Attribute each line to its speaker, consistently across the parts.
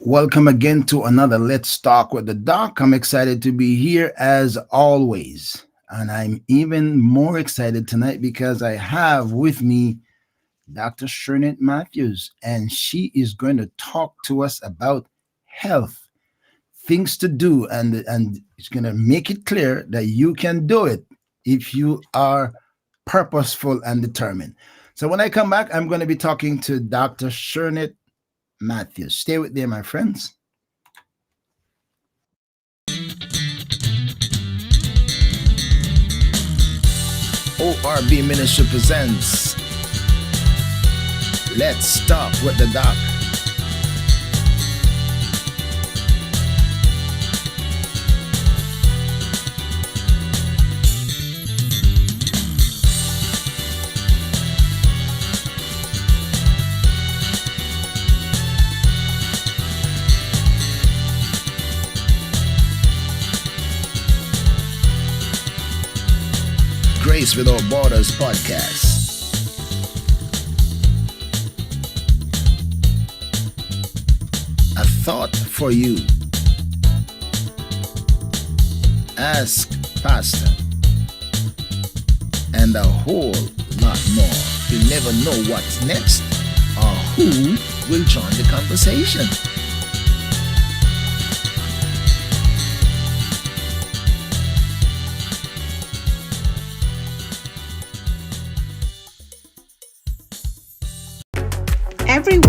Speaker 1: Welcome again to another Let's Talk with the Doc. I'm excited to be here as always. And I'm even more excited tonight because I have with me Dr. Shirnett Matthews, and she is going to talk to us about health, things to do, and it's going to make it clear that you can do it if you are purposeful and determined. So when I come back, I'm going to be talking to Dr. Shirnett Matthews. Stay with me, my friends. ORB Ministry presents Let's Talk with the Doc. Grace Without Borders podcast. A thought for you. Ask Pastor. And a whole lot more. You never know what's next or who will join the conversation.
Speaker 2: Every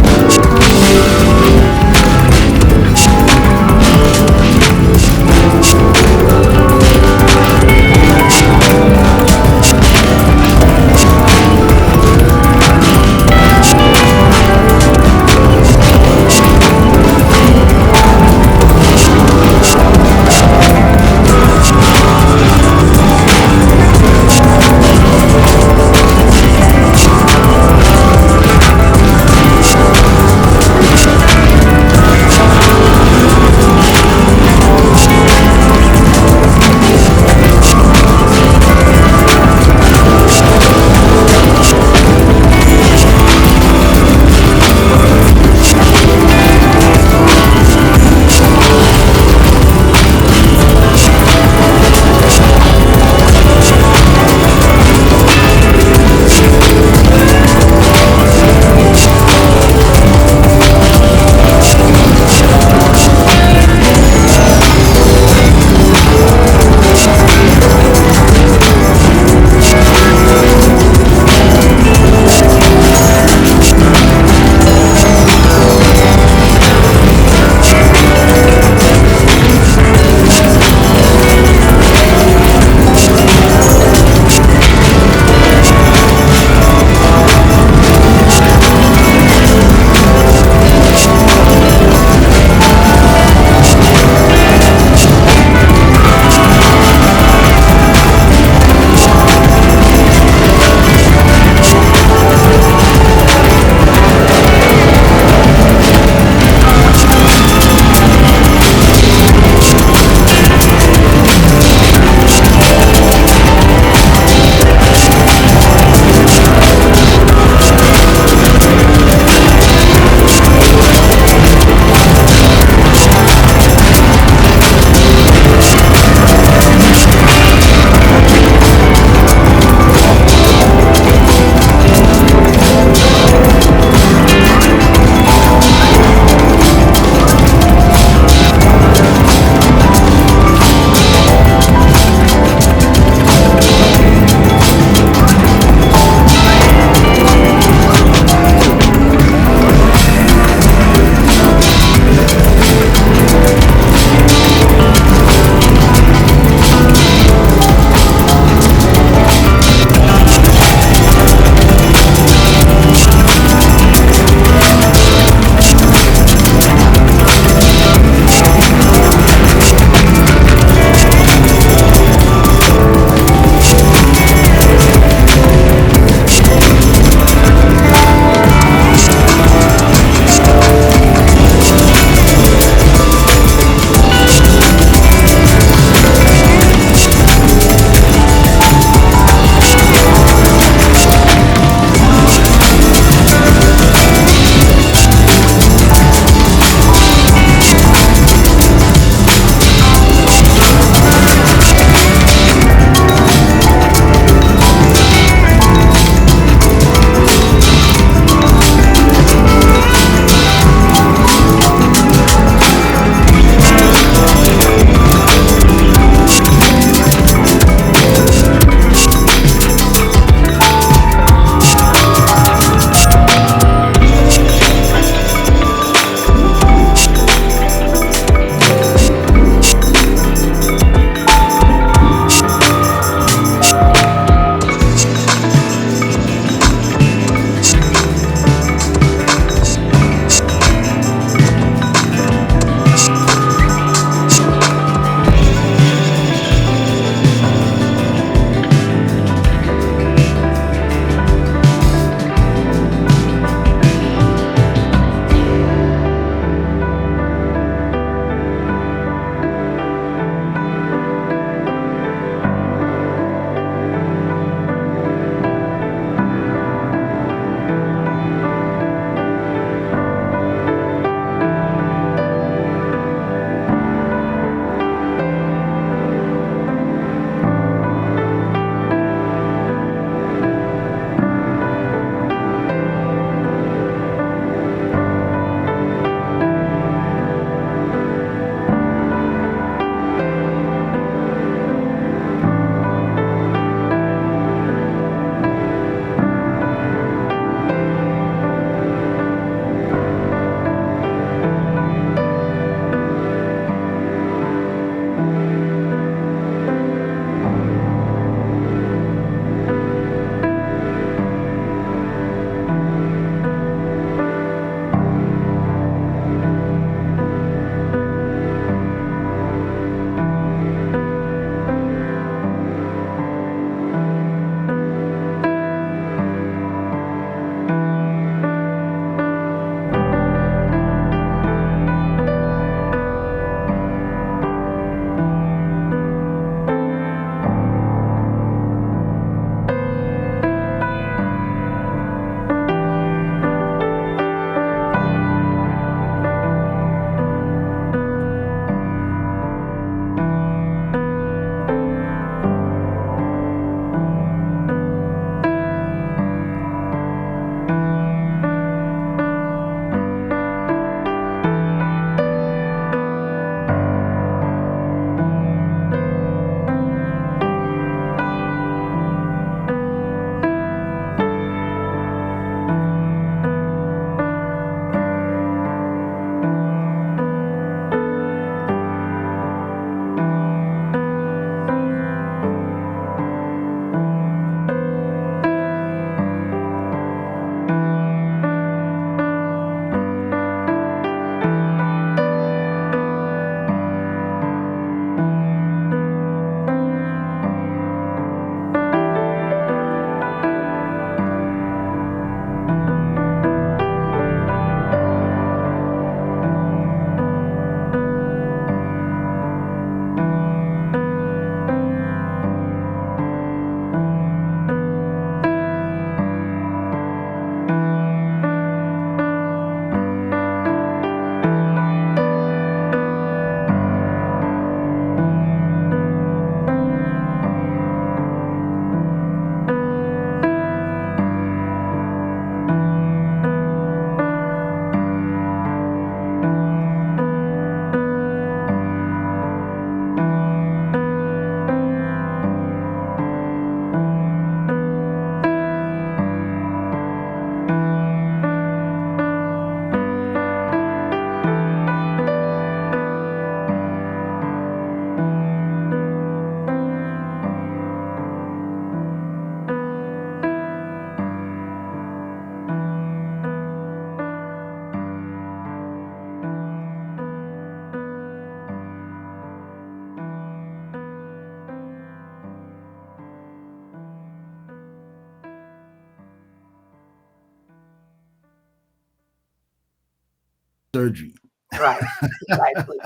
Speaker 1: surgery.
Speaker 2: Right. Precisely.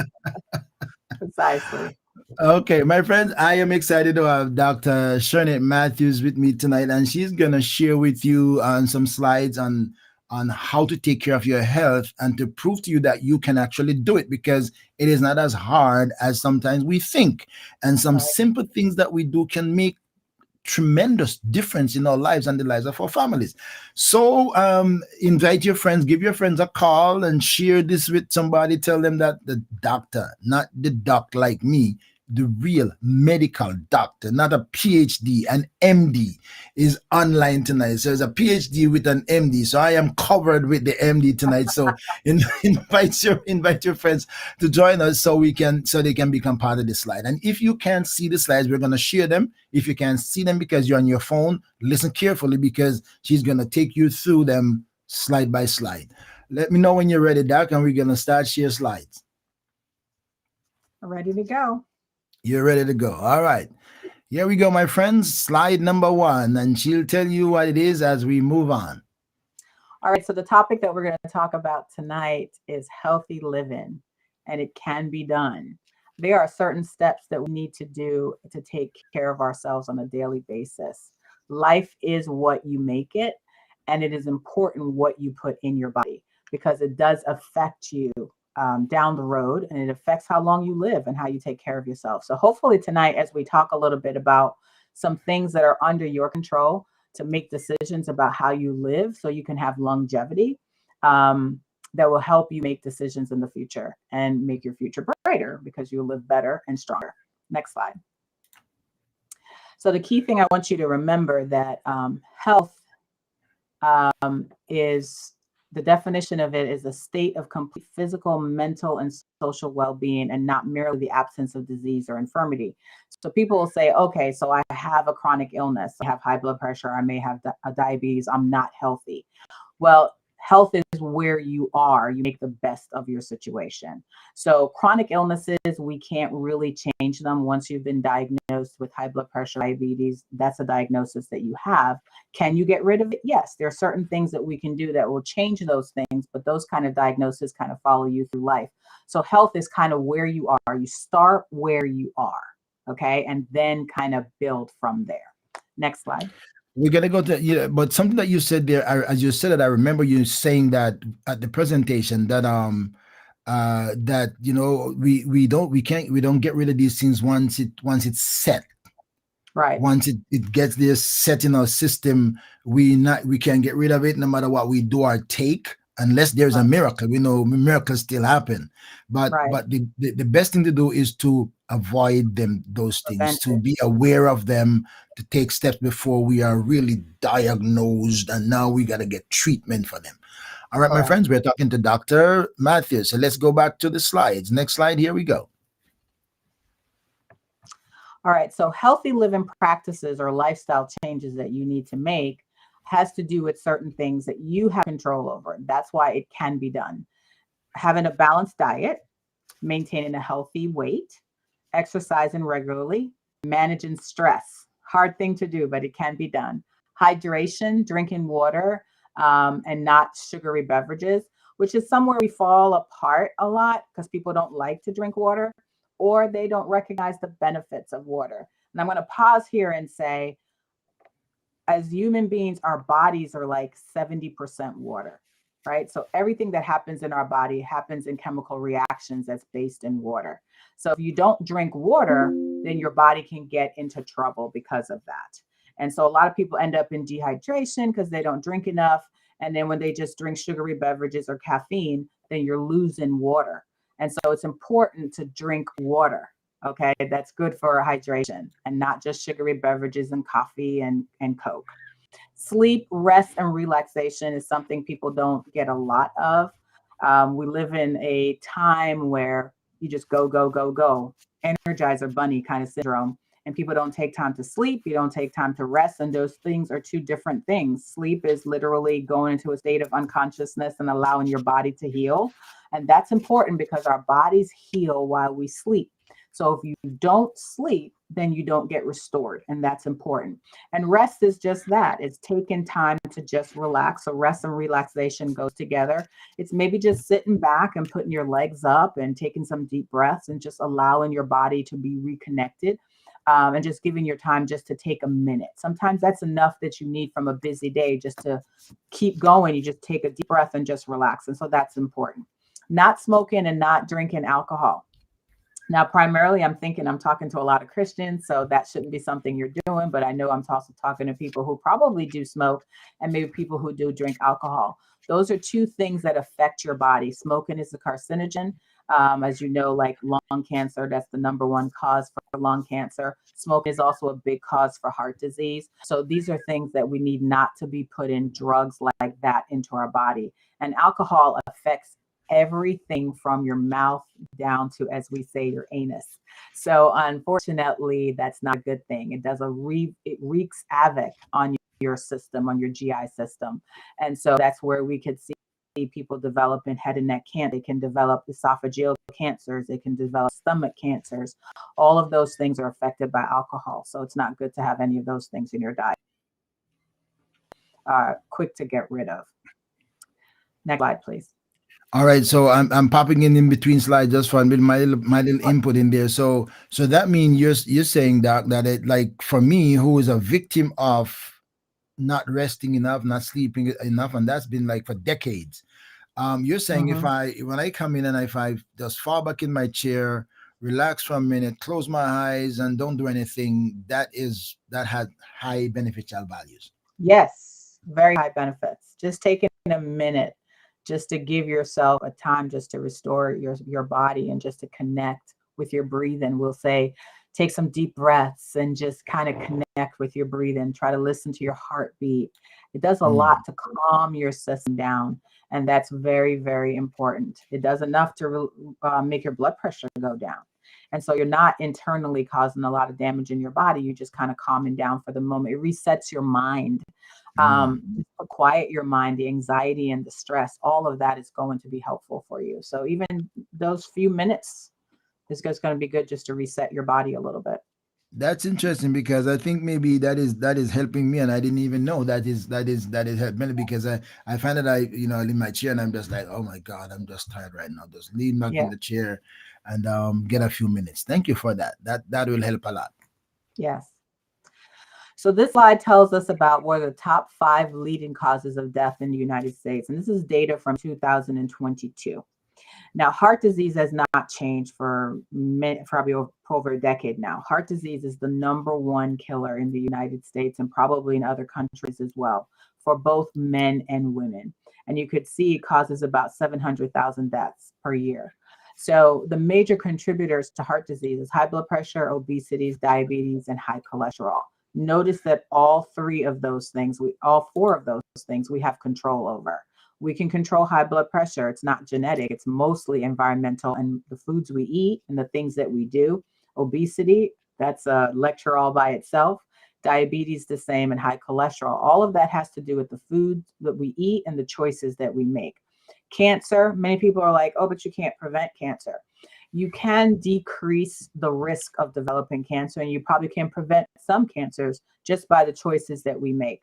Speaker 2: Precisely.
Speaker 1: Okay, my friends, I am excited to have Dr. Shirnett Matthews with me tonight, and she's gonna share with you some slides on how to take care of your health and to prove to you that you can actually do it because it is not as hard as sometimes we think. And some
Speaker 2: Right.
Speaker 1: simple things that we do can make tremendous difference in our lives and the lives of our families. So invite your friends, give your friends a call and share this with somebody. Tell them that the doctor, not the doc like me, the real medical doctor, not a PhD, an MD, is online tonight. So it's a PhD with an MD. So I am covered with the MD tonight. So invite your friends to join us so they can become part of the slide. And if you can't see the slides, we're gonna share them. If you can't see them because you're on your phone, listen carefully because she's gonna take you through them slide by slide. Let me know when you're ready, Doc, and we're gonna start share slides.
Speaker 2: Ready to go.
Speaker 1: You're ready to go. All right. Here we go, my friends. Slide number 1, and she'll tell you what it is as we move on.
Speaker 2: All right. So the topic that we're going to talk about tonight is healthy living, and it can be done. There are certain steps that we need to do to take care of ourselves on a daily basis. Life is what you make it, and it is important what you put in your body because it does affect you down the road, and it affects how long you live and how you take care of yourself. So hopefully tonight, as we talk a little bit about some things that are under your control to make decisions about how you live so you can have longevity, that will help you make decisions in the future and make your future brighter because you'll live better and stronger. Next slide. So the key thing I want you to remember that health is, the definition of it is a state of complete physical, mental, and social well-being, and not merely the absence of disease or infirmity. So people will say, okay, so I have a chronic illness, I have high blood pressure, I may have diabetes, I'm not healthy. Well, health is where you are. You make the best of your situation. So chronic illnesses, we can't really change them once you've been diagnosed with high blood pressure, diabetes. That's a diagnosis that you have. Can you get rid of it? Yes, there are certain things that we can do that will change those things, but those kind of diagnoses kind of follow you through life. So health is kind of where you are. You start where you are, okay? And then kind of build from there. Next slide.
Speaker 1: We're gonna go to but something that you said there, as you said it, I remember you saying that at the presentation that that we don't get rid of these things once it's set.
Speaker 2: Right.
Speaker 1: Once it gets there set in our system, we can't get rid of it no matter what we do or take, unless there's a miracle. We know miracles still happen, but the best thing to do is to avoid those things, to be aware of them, to take steps before we are really diagnosed and now we got to get treatment for them. All right, my friends, we're talking to Dr. Matthews. So let's go back to the slides. Next slide, here we go.
Speaker 2: All right, so healthy living practices or lifestyle changes that you need to make has to do with certain things that you have control over. That's why it can be done. Having a balanced diet, maintaining a healthy weight, exercising regularly, managing stress. Hard thing to do, but it can be done. Hydration, drinking water, and not sugary beverages, which is somewhere we fall apart a lot because people don't like to drink water or they don't recognize the benefits of water. And I'm going to pause here and say, as human beings, our bodies are like 70% water, right? So everything that happens in our body happens in chemical reactions that's based in water. So if you don't drink water, then your body can get into trouble because of that. And so a lot of people end up in dehydration because they don't drink enough. And then when they just drink sugary beverages or caffeine, then you're losing water. And so it's important to drink water. Okay, that's good for hydration and not just sugary beverages and coffee and Coke. Sleep, rest, and relaxation is something people don't get a lot of. We live in a time where you just go, go, go, go. Energizer bunny kind of syndrome. And people don't take time to sleep. You don't take time to rest. And those things are two different things. Sleep is literally going into a state of unconsciousness and allowing your body to heal. And that's important because our bodies heal while we sleep. So if you don't sleep, then you don't get restored. And that's important. And rest is just that. It's taking time to just relax. So rest and relaxation goes together. It's maybe just sitting back and putting your legs up and taking some deep breaths and just allowing your body to be reconnected. And just giving your time just to take a minute. Sometimes that's enough that you need from a busy day just to keep going. You just take a deep breath and just relax. And so that's important. Not smoking and not drinking alcohol. Now, primarily, I'm talking to a lot of Christians, so that shouldn't be something you're doing. But I know I'm also talking to people who probably do smoke and maybe people who do drink alcohol. Those are two things that affect your body. Smoking is a carcinogen. As you know, like lung cancer, that's the number one cause for lung cancer. Smoking is also a big cause for heart disease. So these are things that we need not to be putting drugs like that into our body. And alcohol affects everything from your mouth down to, as we say, your anus. So unfortunately, that's not a good thing. It wreaks havoc on your system, on your GI system. And so that's where we could see people developing head and neck cancer. They can develop esophageal cancers. They can develop stomach cancers. All of those things are affected by alcohol. So it's not good to have any of those things in your diet. Quick to get rid of. Next slide, please.
Speaker 1: All right, so I'm popping in between slides just for my little input in there. So that means you're saying, Doc, that it, like, for me, who is a victim of not resting enough, not sleeping enough, and that's been like for decades. You're saying, if
Speaker 2: Mhm.
Speaker 1: when I come in and if I just fall back in my chair, relax for a minute, close my eyes, and don't do anything, that has high beneficial values.
Speaker 2: Yes, very high benefits. Just taking a minute just to give yourself a time just to restore your body and just to connect with your breathing. We'll say take some deep breaths and just kind of connect with your breathing. Try to listen to your heartbeat. It does a lot
Speaker 1: Mm.
Speaker 2: to calm your system down, and that's very, very important. It does enough to make your blood pressure go down. And so you're not internally causing a lot of damage in your body. You're just kind of calming down for the moment. It resets your mind,
Speaker 1: Mm.
Speaker 2: just to quiet your mind, the anxiety and the stress. All of that is going to be helpful for you. So even those few minutes is just going to be good just to reset your body a little bit.
Speaker 1: That's interesting because I think maybe that is helping me, and I didn't even know that is helping me, because I find that I'm in my chair and I'm just like, oh my God, I'm just tired right now. Just lean back in
Speaker 2: Yeah.
Speaker 1: the chair and get a few minutes. Thank you for that. That will help a lot.
Speaker 2: Yes. So this slide tells us about what are the top 5 leading causes of death in the United States. And this is data from 2022. Now, heart disease has not changed for probably over a decade now. Heart disease is the number one killer in the United States and probably in other countries as well, for both men and women. And you could see it causes about 700,000 deaths per year. So the major contributors to heart disease is high blood pressure, obesity, diabetes, and high cholesterol. Notice that all four of those things we have control over. We can control high blood pressure. It's not genetic, it's mostly environmental and the foods we eat and the things that we do. Obesity, that's a lecture all by itself. Diabetes, the same, and high cholesterol. All of that has to do with the foods that we eat and the choices that we make. Cancer, many people are like, oh, but you can't prevent cancer. You can decrease the risk of developing cancer, and you probably can prevent some cancers just by the choices that we make.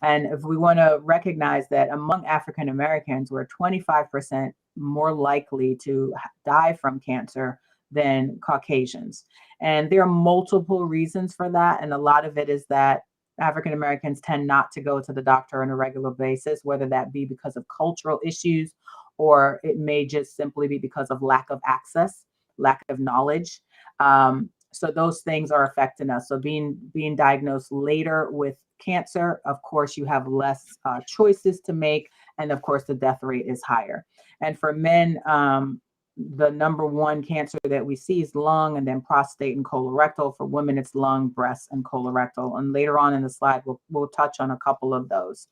Speaker 2: And if we want to recognize that among African Americans, we're 25% more likely to die from cancer than Caucasians. And there are multiple reasons for that. And a lot of it is that African Americans tend not to go to the doctor on a regular basis, whether that be because of cultural issues or it may just simply be because of lack of access, lack of knowledge. So those things are affecting us. So being diagnosed later with cancer, of course, you have less choices to make, and of course, the death rate is higher. And for men, the number one cancer that we see is lung, and then prostate and colorectal. For women, it's lung, breast, and colorectal. And later on in the slide, we'll touch on a couple of those.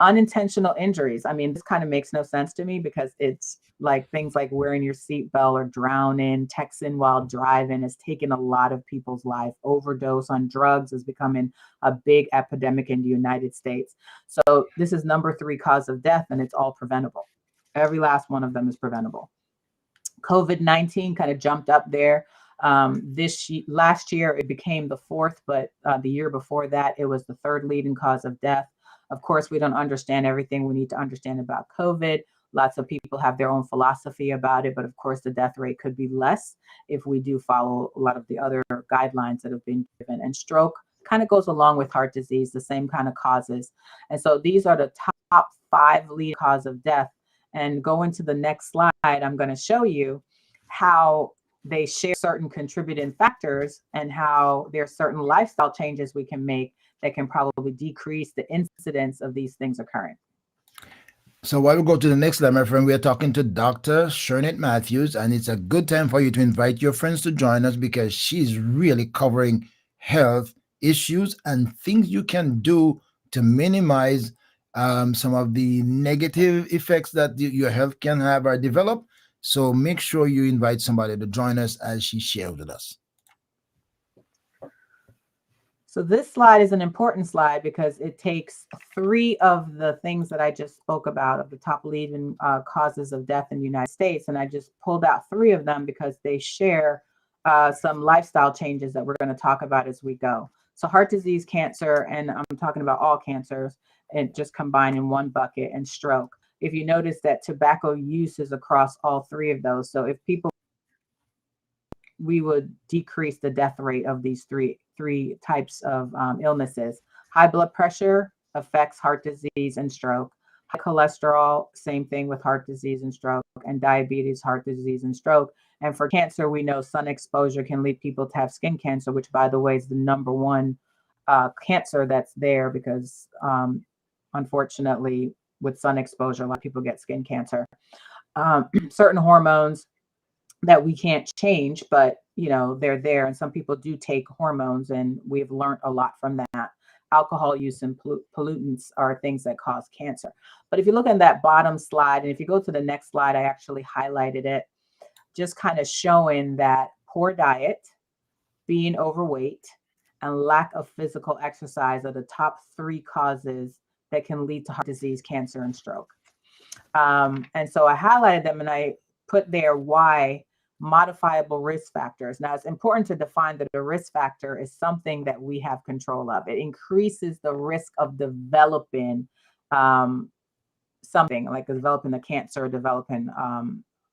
Speaker 2: Unintentional injuries. I mean, this kind of makes no sense to me because it's like things like wearing your seatbelt or drowning, texting while driving has taken a lot of people's life. Overdose on drugs is becoming a big epidemic in the United States. So this is number 3 cause of death, and it's all preventable. Every last one of them is preventable. COVID-19 kind of jumped up there. Last year it became the fourth, but the year before that it was the third leading cause of death. Of course, we don't understand everything we need to understand about COVID. Lots of people have their own philosophy about it, but of course the death rate could be less if we do follow a lot of the other guidelines that have been given. And stroke kind of goes along with heart disease, the same kind of causes. And so these are the top 5 leading cause of death. And going to the next slide, I'm going to show you how they share certain contributing factors and how there are certain lifestyle changes we can make that can probably decrease the incidence of these things occurring.
Speaker 1: So while we go to the next slide, my friend, we are talking to Dr. Shirnett Matthews, and it's a good time for you to invite your friends to join us because she's really covering health issues and things you can do to minimize some of the negative effects that your health can have or develop. So make sure you invite somebody to join us as she shares with us.
Speaker 2: So this slide is an important slide because it takes 3 of the things that I just spoke about of the top leading causes of death in the United States. And I just pulled out 3 of them because they share some lifestyle changes that we're going to talk about as we go. So heart disease, cancer, and I'm talking about all cancers, and just combined in one bucket, and stroke. If you notice that tobacco use is across all 3 of those. So if people, we would decrease the death rate of these three types of illnesses. High blood pressure affects heart disease and stroke. High cholesterol, same thing with heart disease and stroke, and diabetes, heart disease, and stroke. And for cancer, we know sun exposure can lead people to have skin cancer, which, by the way, is the number 1 cancer that's there because, unfortunately, with sun exposure, a lot of people get skin cancer. Certain hormones that we can't change, but they're there, and some people do take hormones, and we've learned a lot from that. Alcohol use and pollutants are things that cause cancer. But if you look at that bottom slide, and if you go to the next slide, I actually highlighted it, just kind of showing that poor diet, being overweight, and lack of physical exercise are the top 3 causes that can lead to heart disease, cancer, and stroke. And so I highlighted them, and I put there why modifiable risk factors. Now, it's important to define that a risk factor is something that we have control of. It increases the risk of developing something like developing a cancer, developing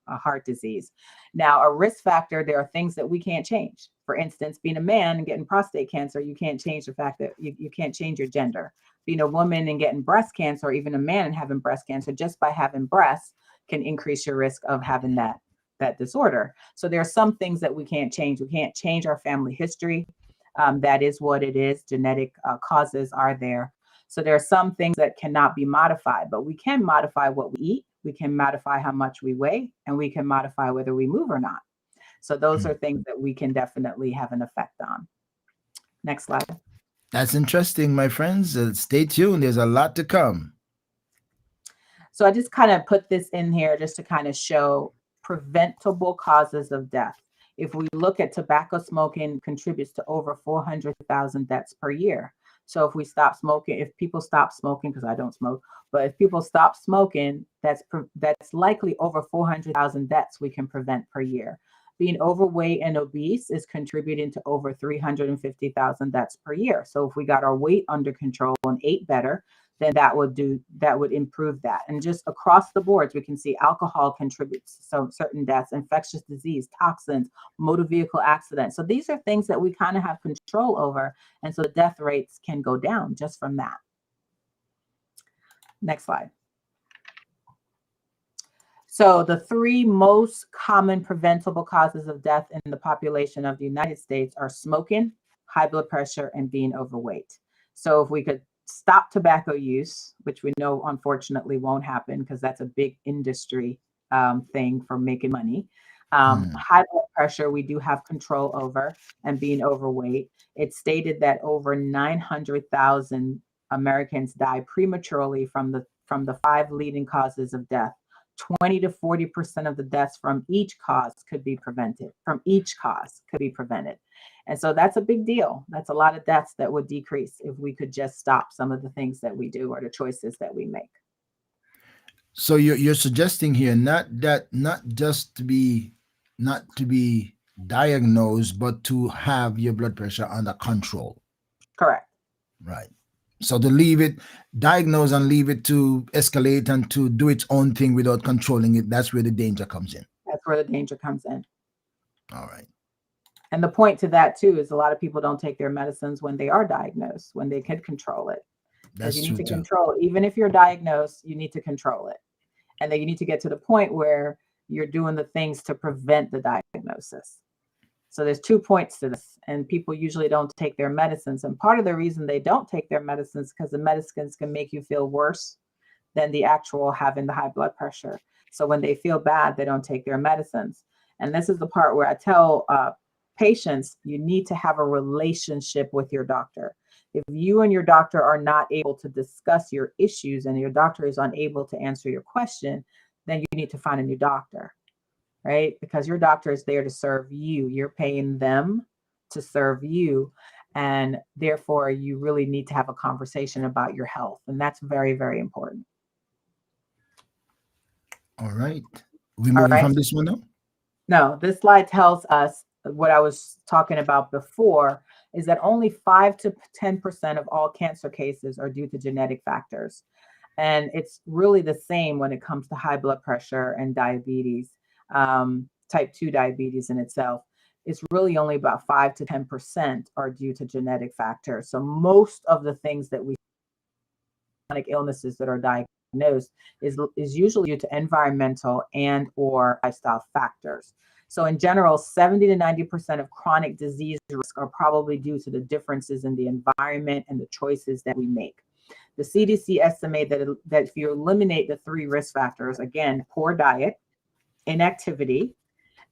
Speaker 2: a heart disease. Now, a risk factor, there are things that we can't change. For instance, being a man and getting prostate cancer, you can't change the fact that you can't change your gender. Being a woman and getting breast cancer, or even a man and having breast cancer, just by having breasts can increase your risk of having that disorder. So there are some things that we can't change. We can't change our family history. That is what it is. Genetic causes are there. So there are some things that cannot be modified, but we can modify what we eat. We can modify how much we weigh, and we can modify whether we move or not. So those are things that we can definitely have an effect on. Next slide.
Speaker 1: That's interesting, my friends. Stay tuned. There's a lot to come.
Speaker 2: So I just kind of put this in here just to kind of show preventable causes of death. If we look at tobacco smoking, contributes to over 400,000 deaths per year. So if we stop smoking, if people stop smoking, because I don't smoke, but if people stop smoking, that's likely over 400,000 deaths we can prevent per year. Being overweight and obese is contributing to over 350,000 deaths per year. So if we got our weight under control and ate better, then that would improve that. And just across the boards, we can see alcohol contributes to certain deaths, infectious disease, toxins, motor vehicle accidents. So these are things that we kind of have control over. And so the death rates can go down just from that. Next slide. So the 3 most common preventable causes of death in the population of the United States are smoking, high blood pressure, and being overweight. So if we could stop tobacco use, which we know unfortunately won't happen because that's a big industry thing for making money. High blood pressure, we do have control over, and being overweight. It's stated that over 900,000 Americans die prematurely from the 5 leading causes of death. 20 to 40% of the deaths from each cause could be prevented. And so that's a big deal. That's a lot of deaths that would decrease if we could just stop some of the things that we do or the choices that we make.
Speaker 1: So you're suggesting here not to be diagnose, but to have your blood pressure under control.
Speaker 2: Correct.
Speaker 1: Right. So to leave it, diagnose and leave it to escalate and to do its own thing without controlling it, that's where the danger comes in.
Speaker 2: That's where the danger comes in.
Speaker 1: All right.
Speaker 2: And the point to that too is a lot of people don't take their medicines when they are diagnosed, when they can control it. Because
Speaker 1: That's
Speaker 2: you need
Speaker 1: true
Speaker 2: to
Speaker 1: too.
Speaker 2: control it. Even if you're diagnosed, you need to control it. And then you need to get to the point where you're doing the things to prevent the diagnosis. So there's 2 points to this, and people usually don't take their medicines. And part of the reason they don't take their medicines because the medicines can make you feel worse than the actual having the high blood pressure. So when they feel bad, they don't take their medicines. And this is the part where I tell patients, you need to have a relationship with your doctor. If you and your doctor are not able to discuss your issues and your doctor is unable to answer your question, then you need to find a new doctor, right? Because your doctor is there to serve you. You're paying them to serve you. And therefore, you really need to have a conversation about your health. And that's very, very important.
Speaker 1: All right. We
Speaker 2: All
Speaker 1: moving
Speaker 2: right.
Speaker 1: from this one now?
Speaker 2: No, this slide tells us what I was talking about before is that only 5 to 10% of all cancer cases are due to genetic factors. And it's really the same when it comes to high blood pressure and diabetes, type 2 diabetes in itself. It's really only about 5 to 10% are due to genetic factors. So most of the things that we chronic illnesses that are diagnosed is usually due to environmental and or lifestyle factors. So in general, 70 to 90% of chronic disease risk are probably due to the differences in the environment and the choices that we make. The CDC estimate that if you eliminate the 3 risk factors, again, poor diet, inactivity,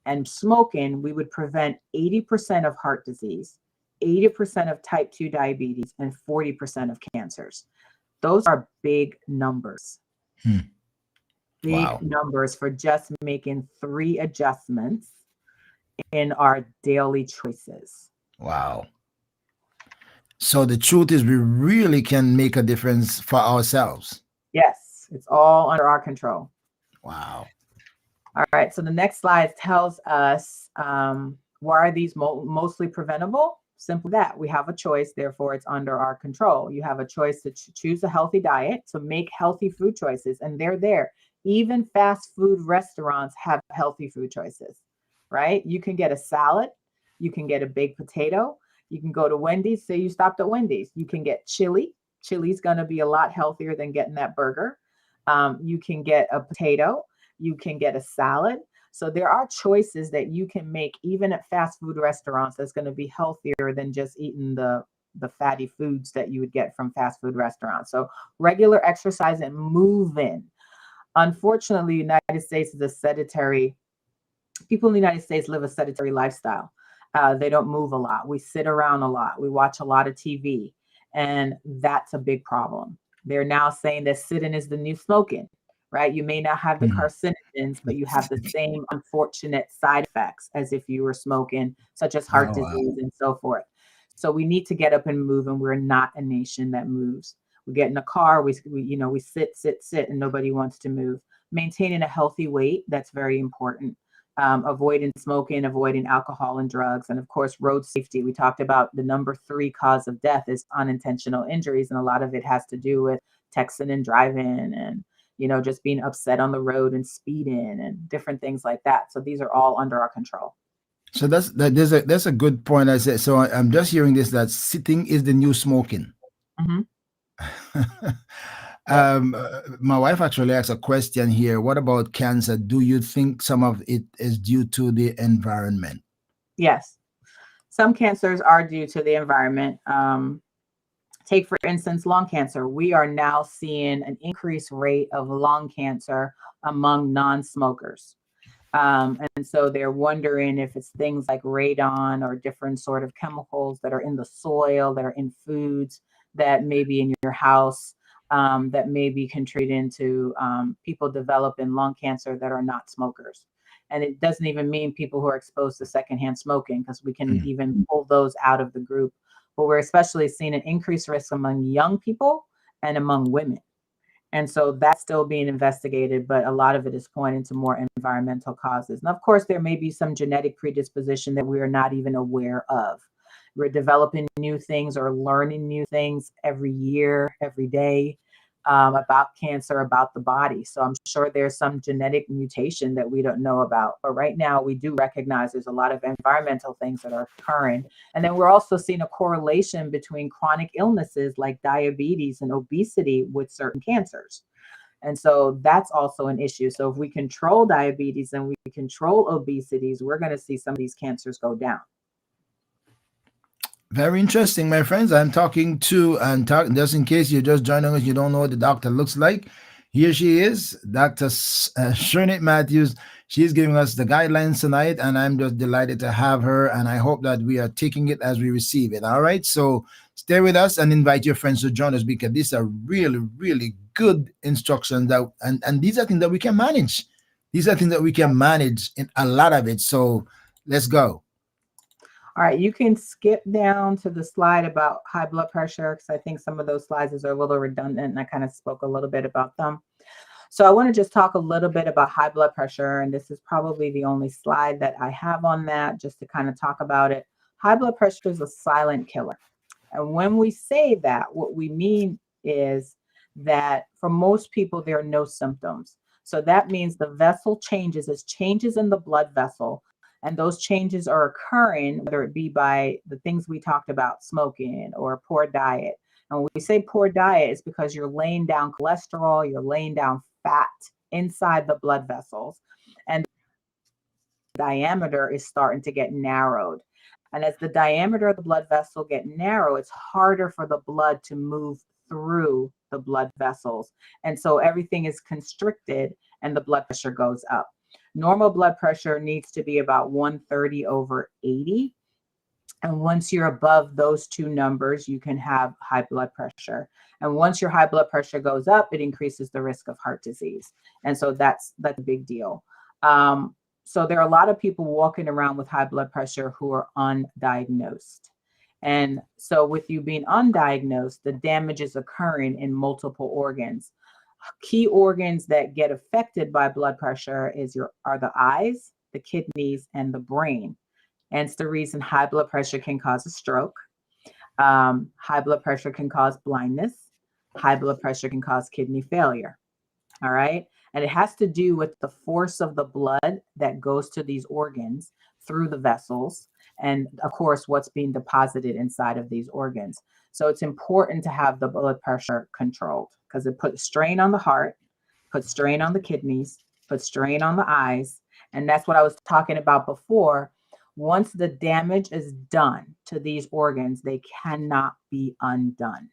Speaker 2: and smoking, we would prevent 80% of heart disease, 80% of type 2 diabetes, and 40% of cancers. Those are big numbers.
Speaker 1: Hmm.
Speaker 2: Big
Speaker 1: Wow.
Speaker 2: numbers for just making 3 adjustments in our daily choices.
Speaker 1: Wow. So the truth is we really can make a difference for ourselves.
Speaker 2: Yes, it's all under our control.
Speaker 1: Wow.
Speaker 2: All right, so the next slide tells us why are these mostly preventable? Simply that we have a choice, therefore it's under our control. You have a choice to choose a healthy diet, to make healthy food choices, and they're there. Even fast food restaurants have healthy food choices, right? You can get a salad, you can get a baked potato, you can go to Wendy's, say you stopped at Wendy's, you can get chili. Chili's going to be a lot healthier than getting that burger. You can get a potato, you can get a salad. So there are choices that you can make even at fast food restaurants that's going to be healthier than just eating the fatty foods that you would get from fast food restaurants. So regular exercise and moving. Unfortunately, the United States is a sedentary, people in the United States live a sedentary lifestyle. They don't move a lot. We sit around a lot. We watch a lot of TV, and that's a big problem. They're now saying that sitting is the new smoking, right? You may not have the
Speaker 1: Mhm.
Speaker 2: carcinogens, but you have the same unfortunate side effects as if you were smoking, such as heart
Speaker 1: Oh, wow.
Speaker 2: disease and so forth. So we need to get up and move, and we're not a nation that moves. We get in a car, we sit, and nobody wants to move. Maintaining a healthy weight, that's very important. Avoiding smoking, avoiding alcohol and drugs, and of course, road safety. We talked about the number 3 cause of death is unintentional injuries, and a lot of it has to do with texting and driving and just being upset on the road and speeding and different things like that. So these are all under our control.
Speaker 1: So that's a good point. I said so. I'm just hearing this that sitting is the new smoking.
Speaker 2: Hmm. Yep.
Speaker 1: My wife actually asked a question here. What about cancer? Do you think some of it is due to the environment?
Speaker 2: Yes. Some cancers are due to the environment. Take, for instance, lung cancer. We are now seeing an increased rate of lung cancer among non-smokers. And so they're wondering if it's things like radon or different sort of chemicals that are in the soil, that are in foods, that may be in your house, that may be contributing to people developing lung cancer that are not smokers. And it doesn't even mean people who are exposed to secondhand smoking, because we can
Speaker 1: Mm.
Speaker 2: even pull those out of the group. But we're especially seeing an increased risk among young people and among women. And so that's still being investigated, but a lot of it is pointing to more environmental causes. And of course, there may be some genetic predisposition that we are not even aware of. We're developing new things or learning new things every year, every day, about cancer, about the body. So I'm sure there's some genetic mutation that we don't know about. But right now, we do recognize there's a lot of environmental things that are occurring. And then we're also seeing a correlation between chronic illnesses like diabetes and obesity with certain cancers. And so that's also an issue. So if we control diabetes and we control obesities, we're going to see some of these cancers go down.
Speaker 1: Very interesting, my friends. I'm talking to, and talk, just in case you're just joining us, you don't know what the doctor looks like. Here she is, Dr. Shirnett Matthews. She's giving us the guidelines tonight, and I'm just delighted to have her. And I hope that we are taking it as we receive it. All right. So stay with us and invite your friends to join us, because these are really, really good instructions that, and these are things that we can manage. These are things that we can manage in a lot of it. So let's go.
Speaker 2: All right, you can skip down to the slide about high blood pressure, because I think some of those slides are a little redundant and I kind of spoke a little bit about them. So I want to just talk a little bit about high blood pressure, and this is probably the only slide that I have on that, just to kind of talk about it. High blood pressure is a silent killer. And when we say that, what we mean is that for most people, there are no symptoms. So that means the vessel changes, as changes in the blood vessel, and those changes are occurring, whether it be by the things we talked about, smoking or a poor diet. And when we say poor diet, it's because you're laying down cholesterol, you're laying down fat inside the blood vessels, and the diameter is starting to get narrowed. And as the diameter of the blood vessel get narrow, it's harder for the blood to move through the blood vessels. And so everything is constricted and the blood pressure goes up. Normal blood pressure needs to be about 130/80. And once you're above those two numbers, you can have high blood pressure. And once your high blood pressure goes up, it increases the risk of heart disease. And so that's a big deal. So there are a lot of people walking around with high blood pressure who are undiagnosed. And so with you being undiagnosed, the damage is occurring in multiple organs. Key organs that get affected by blood pressure are the eyes, the kidneys, and the brain. And it's the reason high blood pressure can cause a stroke. High blood pressure can cause blindness. High blood pressure can cause kidney failure. All right. And it has to do with the force of the blood that goes to these organs through the vessels. And of course, what's being deposited inside of these organs. So it's important to have the blood pressure controlled, because it puts strain on the heart, puts strain on the kidneys, puts strain on the eyes. And that's what I was talking about before. Once the damage is done to these organs, they cannot be undone.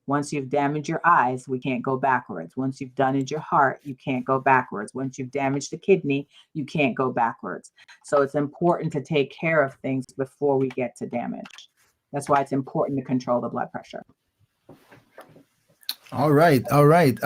Speaker 2: Once you've damaged your eyes, we can't go backwards. Once you've damaged your heart, you can't go backwards. Once you've damaged the kidney, you can't go backwards. So it's important to take care of things before we get to damage. That's why it's important to control the blood pressure.
Speaker 1: All right, all right.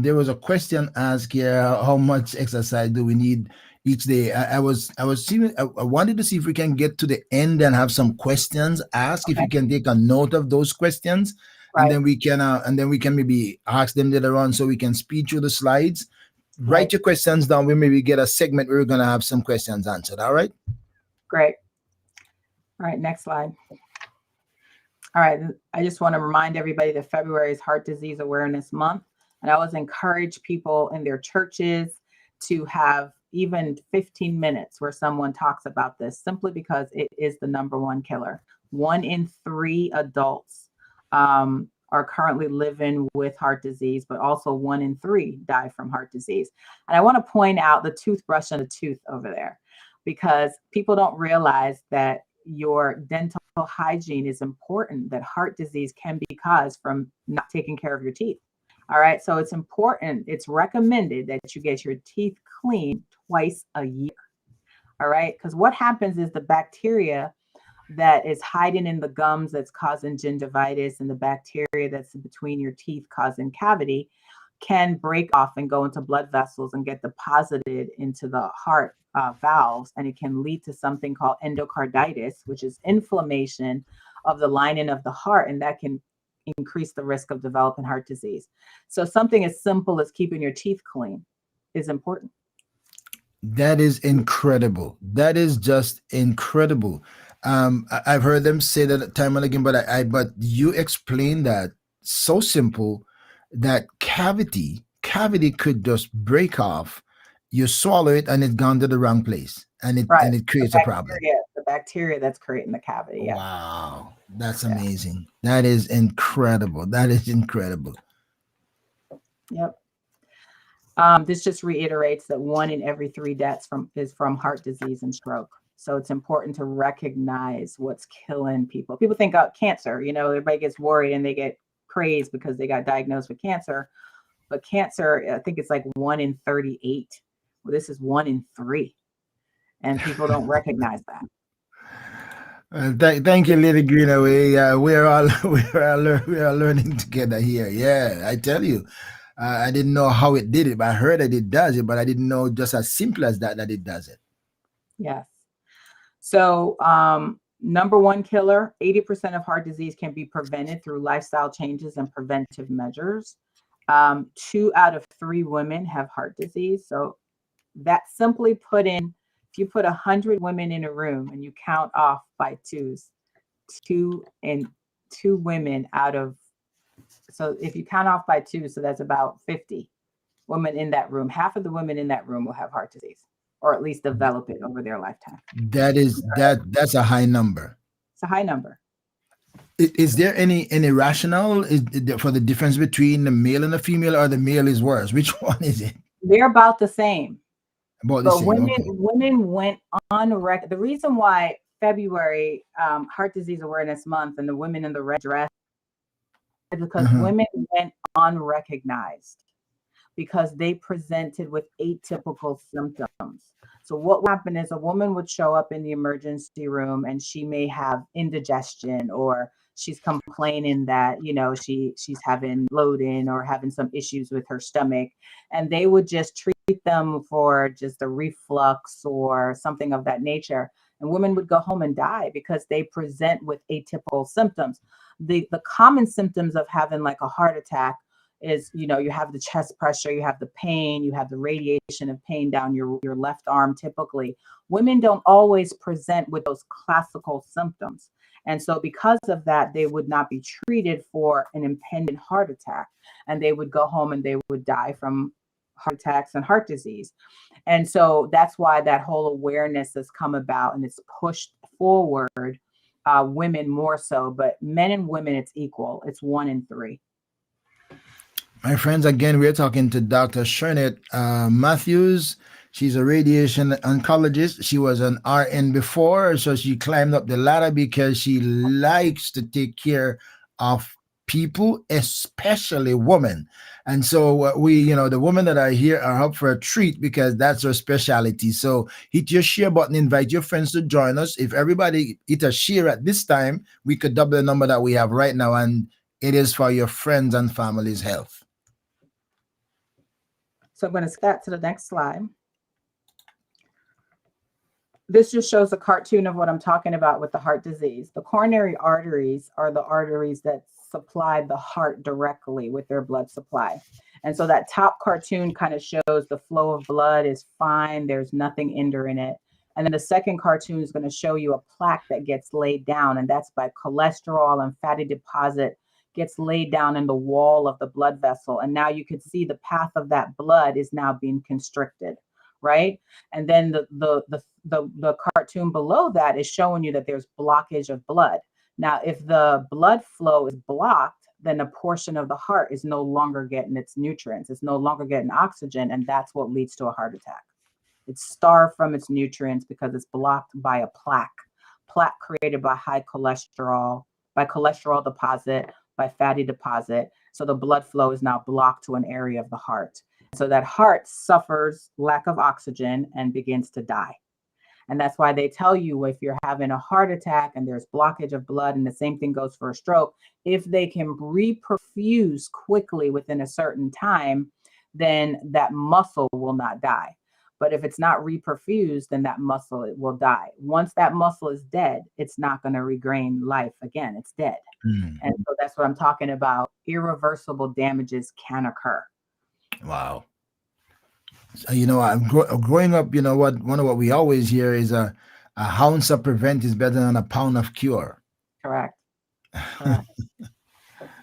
Speaker 1: There was a question asked here: how much exercise do we need each day? I was seeing. I wanted to see if we can get to the end and have some questions asked. If
Speaker 2: Okay.
Speaker 1: you can take a note of those questions, and
Speaker 2: Right.
Speaker 1: then we can maybe ask them later on, so we can speed through the slides.
Speaker 2: Right.
Speaker 1: Write your questions down. We maybe get a segment where we're gonna have some questions answered. All right.
Speaker 2: Great. All right. Next slide. All right. I just want to remind everybody that February is Heart Disease Awareness Month. And I always encourage people in their churches to have even 15 minutes where someone talks about this, simply because it is the number one killer. 1 in 3 adults are currently living with heart disease, but also 1 in 3 die from heart disease. And I want to point out the toothbrush and the tooth over there, because people don't realize that your dental hygiene is important, that heart disease can be caused from not taking care of your teeth. All right. So it's important. It's recommended that you get your teeth cleaned twice a year. All right. Because what happens is the bacteria that is hiding in the gums that's causing gingivitis, and the bacteria that's between your teeth causing cavity, can break off and go into blood vessels and get deposited into the heart valves. And it can lead to something called endocarditis, which is inflammation of the lining of the heart. And that can increase the risk of developing heart disease. So something as simple as keeping your teeth clean is important.
Speaker 1: That is incredible. That is just incredible. I've heard them say that time and again, but but you explained that so simple that cavity could just break off. You swallow it and it's gone to the wrong place, and
Speaker 2: Right.
Speaker 1: it creates a problem.
Speaker 2: The bacteria that's creating the cavity. Yeah.
Speaker 1: Wow, that's
Speaker 2: Yeah.
Speaker 1: amazing. That is incredible. That is incredible.
Speaker 2: Yep. This just reiterates that 1 in every 3 deaths is from heart disease and stroke. So it's important to recognize what's killing people. People think about cancer, everybody gets worried and they get crazed because they got diagnosed with cancer. But cancer, I think it's like 1 in 38. Well, this is 1 in 3. And people don't recognize that.
Speaker 1: Thank you, Lady Greenaway. We're all we are learning together here. Yeah, I tell you, I didn't know how it did it, but I heard that it does it, but I didn't know just as simple as that it does it.
Speaker 2: Yes. So, number one killer, 80% of heart disease can be prevented through lifestyle changes and preventive measures. 2 out of 3 women have heart disease. So that simply put in, if you put 100 women in a room and you count off by twos, 2 women out of, so if you count off by 2, so that's about 50 women in that room. Half of the women in that room will have heart disease, or at least develop it over their lifetime.
Speaker 1: That's a high number.
Speaker 2: It's a high number.
Speaker 1: Is there any rationale for the difference between the male and the female, or the male is worse? Which one is it?
Speaker 2: They're about the same.
Speaker 1: About the
Speaker 2: But
Speaker 1: same.
Speaker 2: women,
Speaker 1: Okay.
Speaker 2: women went on record. The reason why February, Heart Disease Awareness Month, and the women in the red dress is because women went unrecognized because they presented with atypical symptoms. So what happened is a woman would show up in the emergency room and she may have indigestion, or she's complaining that, she's having bloating or having some issues with her stomach. And they would just treat them for just a reflux or something of that nature. And women would go home and die because they present with atypical symptoms. The common symptoms of having like a heart attack is, you have the chest pressure, you have the pain, you have the radiation of pain down your left arm typically. Women don't always present with those classical symptoms. And so because of that, they would not be treated for an impending heart attack, and they would go home and they would die from heart attacks and heart disease. And so that's why that whole awareness has come about, and it's pushed forward, women more so, but men and women, it's equal. It's 1 in 3.
Speaker 1: My friends, again, we're talking to Dr. Shirnett Matthews. She's a radiation oncologist. She was an RN before, so she climbed up the ladder because she likes to take care of people, especially women. And so the women that are here are up for a treat because that's her specialty. So hit your share button, invite your friends to join us. If everybody hit a share at this time, we could double the number that we have right now, and it is for your friends and family's health.
Speaker 2: So I'm going to skip to the next slide. This just shows a cartoon of what I'm talking about with the heart disease. The coronary arteries are the arteries that supply the heart directly with their blood supply. And so that top cartoon kind of shows the flow of blood is fine. There's nothing hindering it. And then the second cartoon is going to show you a plaque that gets laid down, and that's by cholesterol and fatty deposit gets laid down in the wall of the blood vessel. And now you can see the path of that blood is now being constricted, right? And then the cartoon below that is showing you that there's blockage of blood. Now, if the blood flow is blocked, then a portion of the heart is no longer getting its nutrients. It's no longer getting oxygen, and that's what leads to a heart attack. It's starved from its nutrients because it's blocked by a plaque created by high cholesterol, by cholesterol deposit, by fatty deposit. So the blood flow is now blocked to an area of the heart. So that heart suffers lack of oxygen and begins to die. And that's why they tell you if you're having a heart attack and there's blockage of blood, and the same thing goes for a stroke, if they can reperfuse quickly within a certain time, then that muscle will not die. But if it's not reperfused, then that muscle, it will die. Once that muscle is dead, it's not going to regain life again. It's dead.
Speaker 1: Mm.
Speaker 2: And so that's what I'm talking about. Irreversible damages can occur.
Speaker 1: Wow. So, I'm growing up. One of what we always hear is a ounce of prevent is better than a pound of cure.
Speaker 2: Correct. Correct.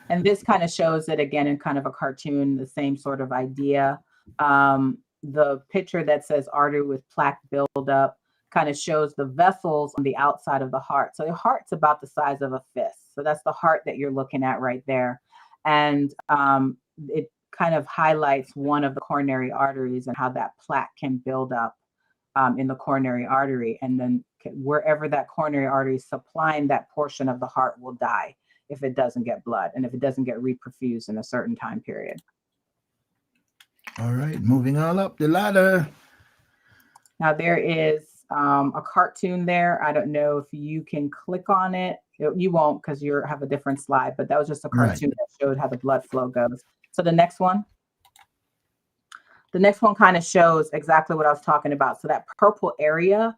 Speaker 2: And this kind of shows it again in kind of a cartoon, the same sort of idea. The picture that says artery with plaque buildup kind of shows the vessels on the outside of the heart. So the heart's about the size of a fist. So that's the heart that you're looking at right there. And it kind of highlights one of the coronary arteries and how that plaque can build up in the coronary artery. And then wherever that coronary artery is supplying that portion of the heart will die if it doesn't get blood and if it doesn't get reperfused in a certain time period.
Speaker 1: All right, moving on up the ladder.
Speaker 2: Now there is a cartoon there. I don't know if you can click on it. You won't because you have a different slide, but that was just a cartoon that showed how the blood flow goes. So the next one kind of shows exactly what I was talking about. So that purple area,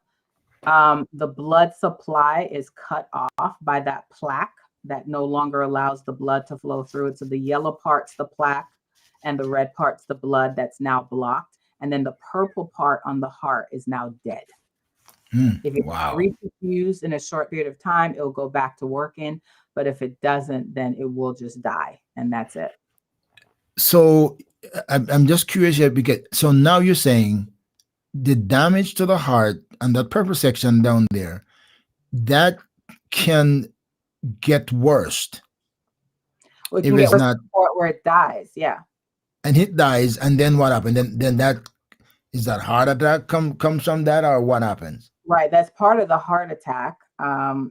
Speaker 2: the blood supply is cut off by that plaque that no longer allows the blood to flow through it. So the yellow part's the plaque and the red part's the blood that's now blocked. And then the purple part on the heart is now dead. If it's reperfused in a short period of time, it'll go back to working. But if it doesn't, then it will just die. And that's it.
Speaker 1: So I'm just curious here because so now you're saying the damage to the heart and that purple section down there, that can get worse.
Speaker 2: Well, it can get worse to the point where it dies. Yeah.
Speaker 1: And it dies, and then what happens? Then that is that heart attack comes from that, or what happens?
Speaker 2: Right, that's part of the heart attack.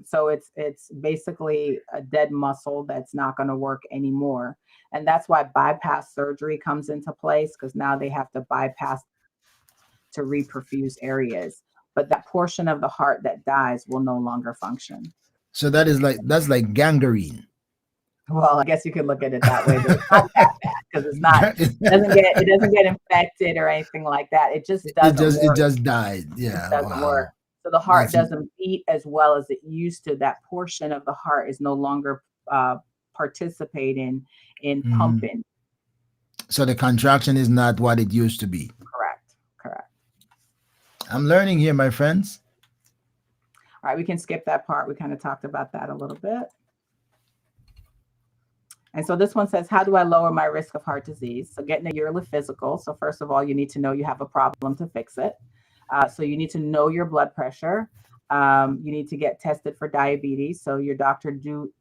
Speaker 2: So it's basically a dead muscle that's not going to work anymore, and that's why bypass surgery comes into place because now they have to bypass to reperfuse areas. But that portion of the heart that dies will no longer function.
Speaker 1: So that's like gangrene.
Speaker 2: Well, I guess you could look at it that way, but it's not that bad because it doesn't get infected or anything like that. It just doesn't work.
Speaker 1: It just died. Yeah.
Speaker 2: It doesn't work. So the heart doesn't beat as well as it used to. That portion of the heart is no longer participating in pumping.
Speaker 1: So the contraction is not what it used to be.
Speaker 2: Correct.
Speaker 1: I'm learning here, my friends.
Speaker 2: All right, we can skip that part. We kind of talked about that a little bit. And so this one says, how do I lower my risk of heart disease? So getting a yearly physical. So first of all, you need to know you have a problem to fix it. So you need to know your blood pressure. You need to get tested for diabetes. So your doctor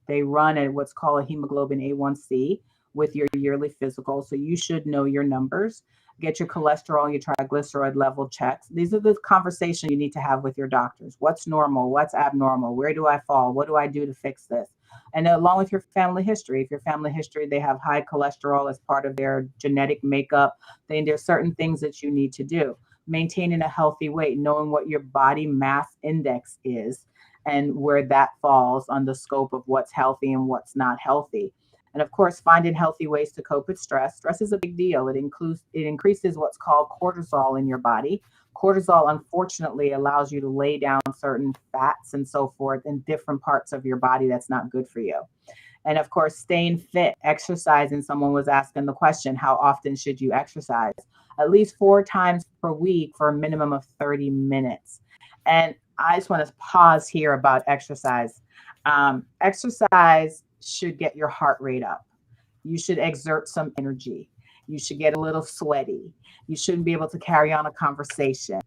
Speaker 2: they run at what's called a hemoglobin A1C with your yearly physical. So you should know your numbers. Get your cholesterol, your triglyceride level checks. These are the conversations you need to have with your doctors. What's normal? What's abnormal? Where do I fall? What do I do to fix this? And along with your family history, if your family history, they have high cholesterol as part of their genetic makeup, then there's certain things that you need to do. Maintaining a healthy weight, knowing what your body mass index is and where that falls on the scope of what's healthy and what's not healthy. And of course, finding healthy ways to cope with stress. Stress is a big deal. It increases what's called cortisol in your body. Cortisol, unfortunately, allows you to lay down certain fats and so forth in different parts of your body that's not good for you. And of course, staying fit, exercising. Someone was asking the question, how often should you exercise? At least 4 times per week for a minimum of 30 minutes. And I just want to pause here about exercise. Exercise should get your heart rate up. You should exert some energy. You should get a little sweaty. You shouldn't be able to carry on a conversation.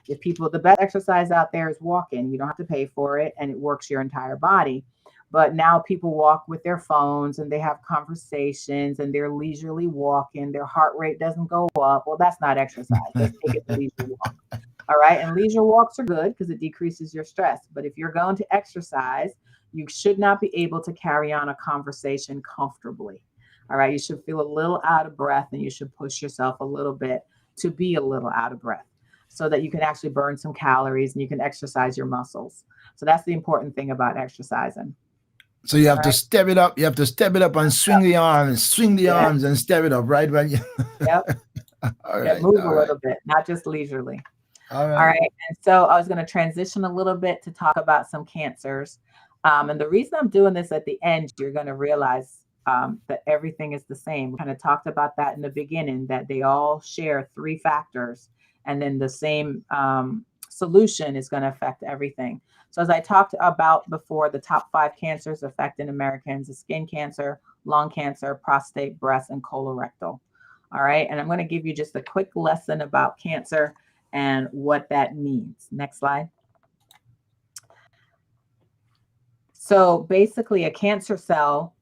Speaker 2: The best exercise out there is walking. You don't have to pay for it, and it works your entire body. But now people walk with their phones and they have conversations and they're leisurely walking. Their heart rate doesn't go up. Well, that's not exercise. Let's take it to leisure walk. All right. And leisure walks are good because it decreases your stress. But if you're going to exercise, you should not be able to carry on a conversation comfortably. All right. You should feel a little out of breath and you should push yourself a little bit to be a little out of breath so that you can actually burn some calories and you can exercise your muscles. So that's the important thing about exercising.
Speaker 1: So you have to step it up. You have to step it up and swing the arms, arms and step it up, right?
Speaker 2: Yep.
Speaker 1: All right.
Speaker 2: Move a little bit, not just leisurely.
Speaker 1: All
Speaker 2: All
Speaker 1: right.
Speaker 2: right. And so I was going to transition a little bit to talk about some cancers. And the reason I'm doing this at the end, you're going to realize that everything is the same. We kind of talked about that in the beginning, that they all share three factors, and then the same solution is going to affect everything. So, as I talked about before, the top five cancers affecting Americans is skin cancer, lung cancer, prostate, breast, and colorectal. All right. And I'm going to give you just a quick lesson about cancer and what that means. Next slide. So basically, a cancer cell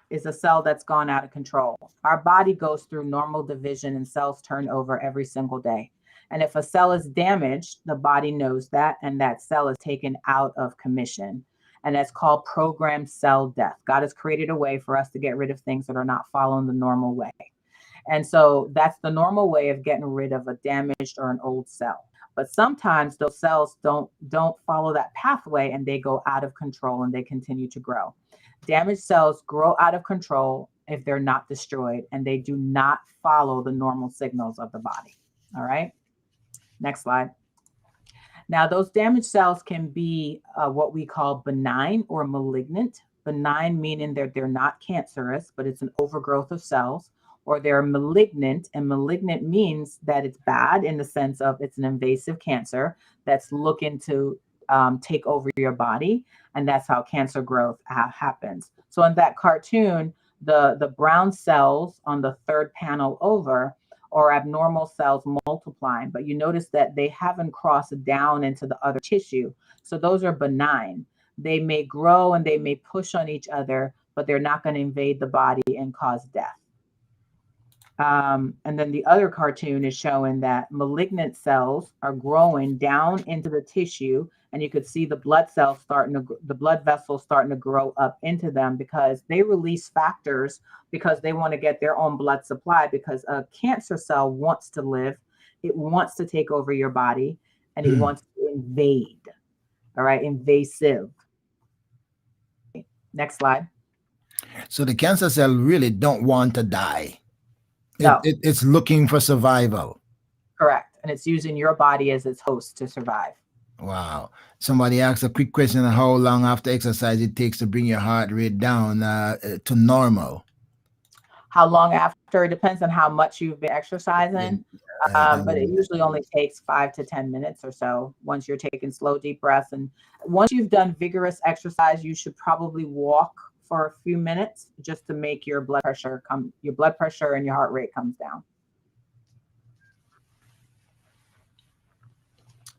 Speaker 2: is a cell that's gone out of control. Our body goes through normal division and cells turn over every single day. And if a cell is damaged, the body knows that, and that cell is taken out of commission. And that's called programmed cell death. God has created a way for us to get rid of things that are not following the normal way. And so that's the normal way of getting rid of a damaged or an old cell. But sometimes those cells don't follow that pathway and they go out of control and they continue to grow. Damaged cells grow out of control if they're not destroyed and they do not follow the normal signals of the body. All right. Next slide. Now, those damaged cells can be what we call benign or malignant. Benign meaning that they're not cancerous, but it's an overgrowth of cells, or they're malignant. And malignant means that it's bad in the sense of it's an invasive cancer that's looking to take over your body. And that's how cancer growth happens. So in that cartoon, the brown cells on the third panel over or abnormal cells multiplying, but you notice that they haven't crossed down into the other tissue. So those are benign. They may grow and they may push on each other, but they're not going to invade the body and cause death. And then the other cartoon is showing that malignant cells are growing down into the tissue, and you could see the the blood vessels starting to grow up into them because they release factors because they want to get their own blood supply. Because a cancer cell wants to live, it wants to take over your body, and it
Speaker 1: Hmm.
Speaker 2: wants to invade. All right, invasive. Next slide.
Speaker 1: So the cancer cell really don't want to die.
Speaker 2: No,
Speaker 1: It's looking for survival.
Speaker 2: correct. And it's using your body as its host to survive.
Speaker 1: Wow. Somebody asked a quick question: how long after exercise it takes to bring your heart rate down to normal?
Speaker 2: How long after? It depends on how much you've been exercising,
Speaker 1: And, I
Speaker 2: but it
Speaker 1: mean,
Speaker 2: usually only takes 5 to 10 minutes or so once you're taking slow, deep breaths. And once you've done vigorous exercise, you should probably walk for a few minutes just to make your blood pressure and your heart rate comes down.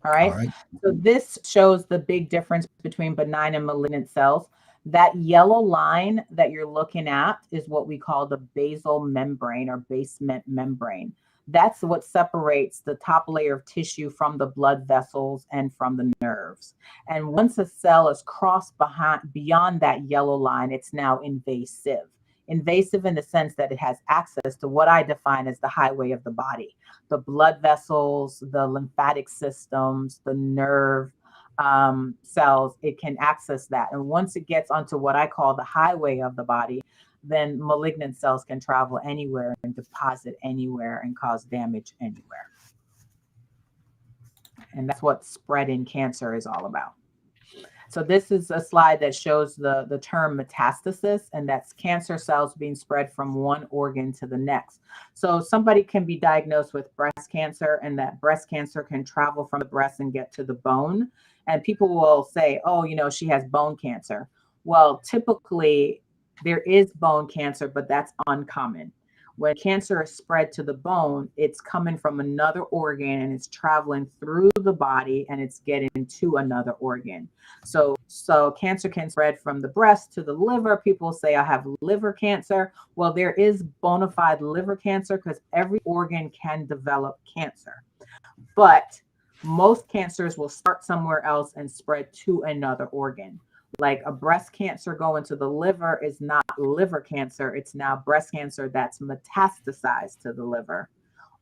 Speaker 2: All
Speaker 1: all
Speaker 2: right.
Speaker 1: right.
Speaker 2: So this shows the big difference between benign and malignant cells. That yellow line that you're looking at is what we call the basal membrane or basement membrane. That's what separates the top layer of tissue from the blood vessels and from the nerves. And once a cell is crossed beyond that yellow line, it's now invasive. Invasive in the sense that it has access to what I define as the highway of the body, the blood vessels, the lymphatic systems, the nerve cells. It can access that. And once it gets onto what I call the highway of the body, then malignant cells can travel anywhere and deposit anywhere and cause damage anywhere. And that's what spreading cancer is all about. So this is a slide that shows the term metastasis, and that's cancer cells being spread from one organ to the next. So somebody can be diagnosed with breast cancer, and that breast cancer can travel from the breast and get to the bone. And people will say, oh, she has bone cancer. Well, typically there is bone cancer, but that's uncommon. When cancer is spread to the bone, it's coming from another organ and it's traveling through the body and it's getting to another organ. So cancer can spread from the breast to the liver. People say I have liver cancer. Well, there is bona fide liver cancer because every organ can develop cancer. But most cancers will start somewhere else and spread to another organ. Like a breast cancer going to the liver is not liver cancer, it's now breast cancer that's metastasized to the liver.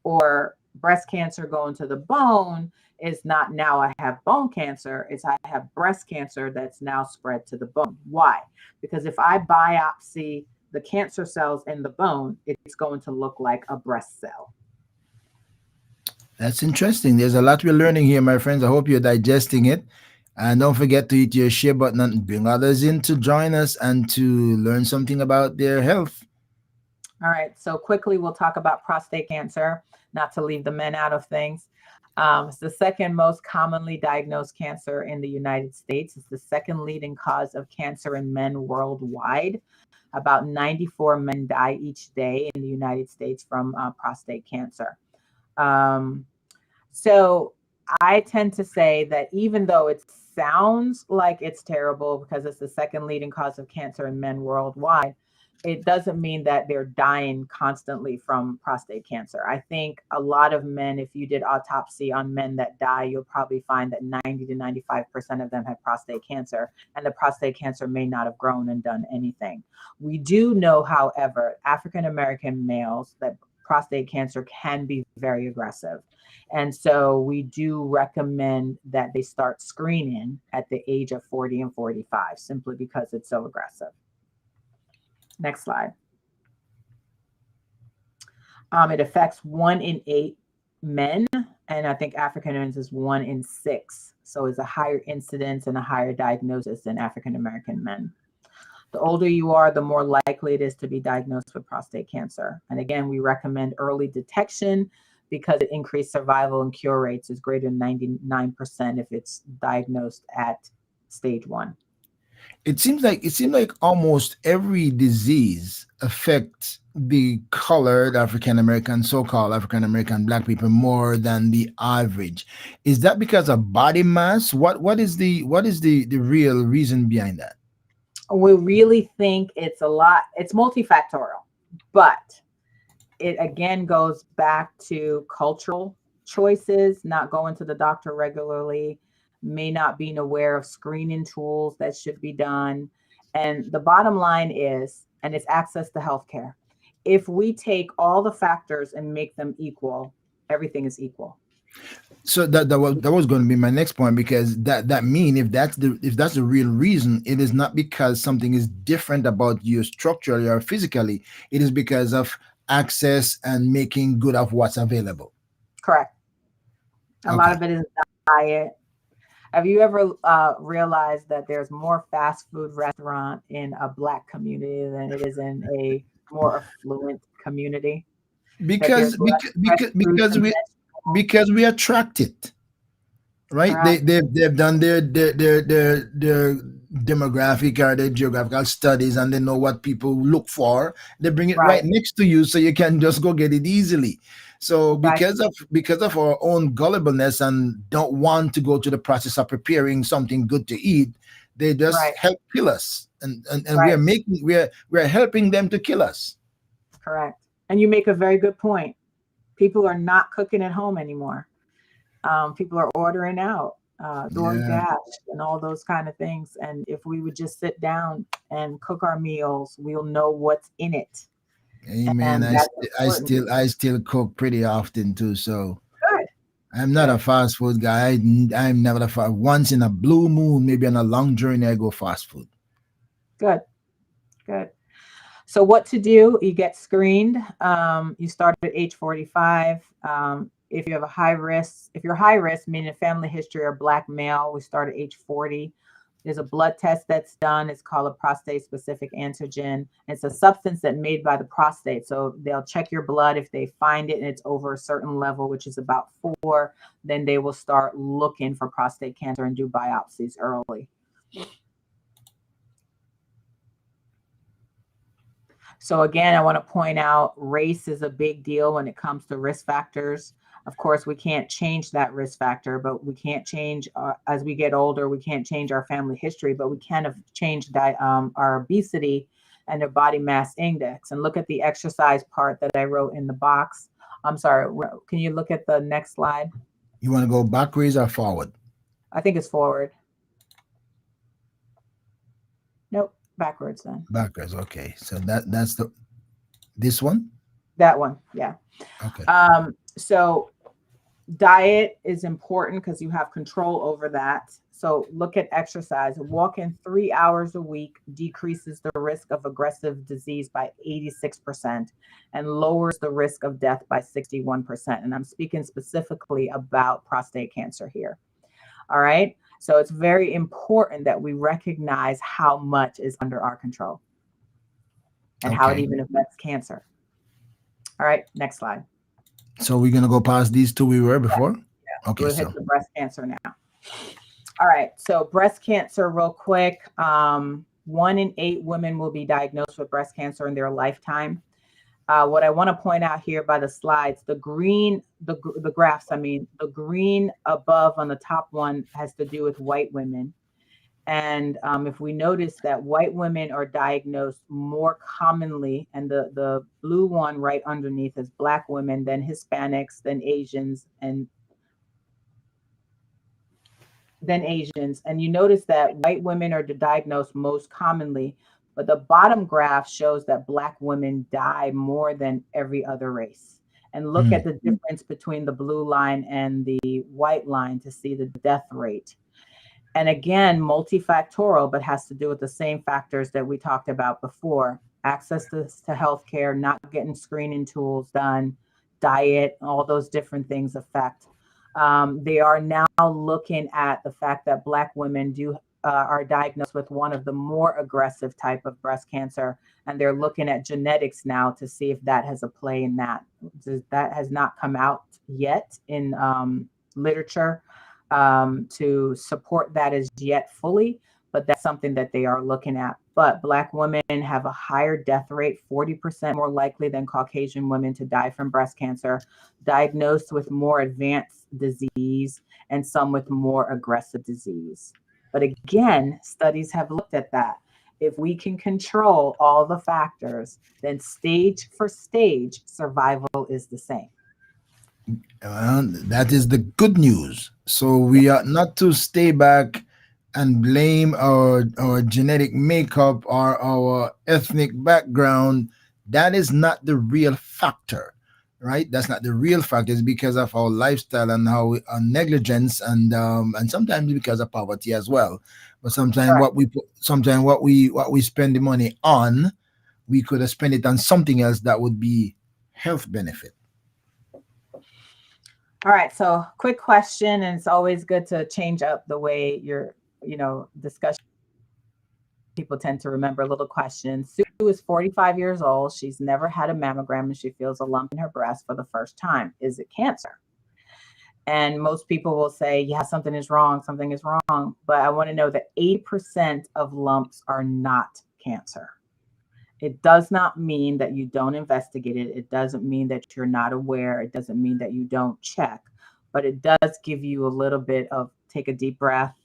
Speaker 2: Or breast cancer going to the bone is not now I have bone cancer, it's I have breast cancer that's now spread to the bone. Why? Because if I biopsy the cancer cells in the bone, it's going to look like a breast cell.
Speaker 1: That's interesting. There's a lot we're learning here, my friends. I hope you're digesting it. And don't forget to hit your share button and bring others in to join us and to learn something about their health.
Speaker 2: All right, so quickly we'll talk about prostate cancer, not to leave the men out of things. It's the second most commonly diagnosed cancer in the United States. It's the second leading cause of cancer in men worldwide. About 94 men die each day in the United States from prostate cancer. Um, so I tend to say that even though it sounds like it's terrible because it's the second leading cause of cancer in men worldwide, it doesn't mean that they're dying constantly from prostate cancer. I think a lot of men, if you did autopsy on men that die, you'll probably find that 90 to 95% of them have prostate cancer, and the prostate cancer may not have grown and done anything. We do know, however, African American males, that prostate cancer can be very aggressive. And so we do recommend that they start screening at the age of 40 and 45, simply because it's so aggressive. Next slide. It affects 1 in 8 men, and I think African Americans is 1 in 6. So it's a higher incidence and a higher diagnosis than African American men. The older you are, the more likely it is to be diagnosed with prostate cancer. And again, we recommend early detection because it increased survival and cure rates is greater than 99% if it's diagnosed at stage 1.
Speaker 1: It seems like almost every disease affects the colored African American, so-called African American black people more than the average. Is that because of body mass? What is the real reason behind that?
Speaker 2: We really think it's multifactorial, but it again goes back to cultural choices, not going to the doctor regularly, may not being aware of screening tools that should be done. And the bottom line is, and it's access to healthcare. If we take all the factors and make them equal, everything is equal.
Speaker 1: So that was going to be my next point, because that mean if that's the real reason, it is not because something is different about you structurally or physically. It is because of access and making good of what's available.
Speaker 2: Correct. A lot
Speaker 1: Okay.
Speaker 2: of it is diet. Have you ever realized that there's more fast food restaurant in a black community than it is in a more affluent community? That there's
Speaker 1: because
Speaker 2: less
Speaker 1: because
Speaker 2: fresh
Speaker 1: because,
Speaker 2: fruits
Speaker 1: because
Speaker 2: and
Speaker 1: we
Speaker 2: vegetables.
Speaker 1: because we attract it, right? They
Speaker 2: Correct.
Speaker 1: they've done their demographic or their geographical studies, and they know what people look for. They bring it right
Speaker 2: Right.
Speaker 1: next to you, so you can just go get it easily. So
Speaker 2: Precisely.
Speaker 1: because of our own gullibleness and don't want to go to the process of preparing something good to eat, they just
Speaker 2: Right.
Speaker 1: help kill us, and we are
Speaker 2: Right.
Speaker 1: making we are helping them to kill us.
Speaker 2: Correct. And you make a very good point. People are not cooking at home anymore. People are ordering out,
Speaker 1: Yeah.
Speaker 2: DoorDash, and all those kind of things. And if we would just sit down and cook our meals, we'll know what's in it,
Speaker 1: Amen.
Speaker 2: and that's important.
Speaker 1: I still cook pretty often too. So
Speaker 2: Good.
Speaker 1: I'm not a
Speaker 2: Good.
Speaker 1: fast food guy. I'm never a fast. Once in a blue moon, maybe on a long journey, I go fast food.
Speaker 2: Good. Good. So what to do? You get screened. You start at age 45. If you have a high risk, if you're high risk, meaning family history or black male, we start at age 40. There's a blood test that's done. It's called a prostate specific antigen. It's a substance that made by the prostate. So they'll check your blood. If they find it and it's over a certain level, which is about 4, then they will start looking for prostate cancer and do biopsies early. So again, I want to point out race is a big deal when it comes to risk factors. Of course, we can't change that risk factor, but we can't change as we get older. We can't change our family history, but we can have changed our obesity and their body mass index. And look at the exercise part that I wrote in the box. I'm sorry. Can you look at the next slide?
Speaker 1: You want to go backwards or forward?
Speaker 2: I think it's forward. Nope, backwards then.
Speaker 1: Backwards. Okay. So that's the this one.
Speaker 2: That one. Yeah.
Speaker 1: Okay.
Speaker 2: So diet is important because you have control over that. So look at exercise. Walking 3 hours a week decreases the risk of aggressive disease by 86% and lowers the risk of death by 61%. And I'm speaking specifically about prostate cancer here. All right. So it's very important that we recognize how much is under our control and how it
Speaker 1: Okay.
Speaker 2: even affects cancer. All right. Next slide.
Speaker 1: So we're gonna go past these two we were
Speaker 2: Yeah.
Speaker 1: before.
Speaker 2: Yeah.
Speaker 1: Okay.
Speaker 2: We'll hit
Speaker 1: So
Speaker 2: the breast cancer now. All right. So breast cancer, real quick. 1 in 8 women will be diagnosed with breast cancer in their lifetime. What I want to point out here by the slides, the green, the graphs, I mean, the green above on the top one has to do with white women. And if we notice that white women are diagnosed more commonly, and the blue one right underneath is Black women, then Hispanics, then Asians, and then Asians. And you notice that white women are diagnosed most commonly, but the bottom graph shows that Black women die more than every other race. And look at
Speaker 1: mm,
Speaker 2: the difference between the blue line and the white line to see the death rate. And again, multifactorial, but has to do with the same factors that we talked about before. Access to healthcare, not getting screening tools done, diet, all those different things affect. They are now looking at the fact that Black women are diagnosed with one of the more aggressive type of breast cancer, and they're looking at genetics now to see if that has a play in that. That has not come out yet in literature to support that as yet fully, but that's something that they are looking at. But Black women have a higher death rate, 40% more likely than Caucasian women to die from breast cancer, diagnosed with more advanced disease, and some with more aggressive disease. But again, studies have looked at that. If we can control all the factors, then stage for stage, survival is the same.
Speaker 1: that is the good news. So
Speaker 2: Yeah,
Speaker 1: we are not to stay back and blame our genetic makeup or our ethnic background. That is not the real factor, right? That's not the real factor. It's because of our lifestyle and our negligence, and sometimes because of poverty as well. But sometimes
Speaker 2: correct.
Speaker 1: what we spend the money on, we could have spent it on something else that would be health benefit.
Speaker 2: All right. So, quick question, and it's always good to change up the way your, discussion. People tend to remember little questions. Sue is 45 years old. She's never had a mammogram, and she feels a lump in her breast for the first time. Is it cancer? And most people will say, yeah, something is wrong. Something is wrong. But I want to know that 80% of lumps are not cancer. It does not mean that you don't investigate it. It doesn't mean that you're not aware. It doesn't mean that you don't check, but it does give you a little bit of take a deep breath,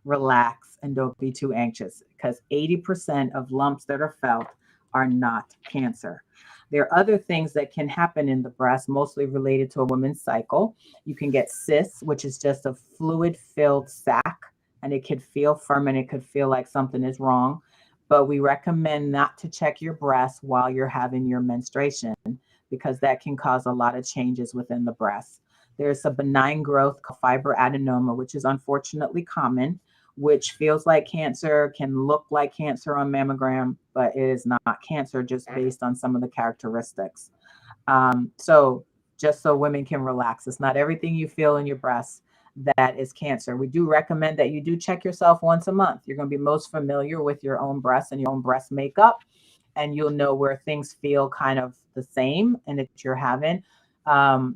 Speaker 2: relax, and don't be too anxious, because 80% of lumps that are felt are not cancer. There are other things that can happen in the breast, mostly related to a woman's cycle. You can get cysts, which is just a fluid filled sac, and it could feel firm and it could feel like something is wrong, but we recommend not to check your breast while you're having your menstruation, because that can cause a lot of changes within the breast. There's a benign growth called fibroadenoma, which is unfortunately common, which feels like cancer, can look like cancer on mammogram, but it is not cancer just based on some of the characteristics. So just so women can relax, it's not everything you feel in your breast that is cancer. We do recommend that you do check yourself once a month. You're going to be most familiar with your own breast and your own breast makeup, and you'll know where things feel kind of the same and that you're having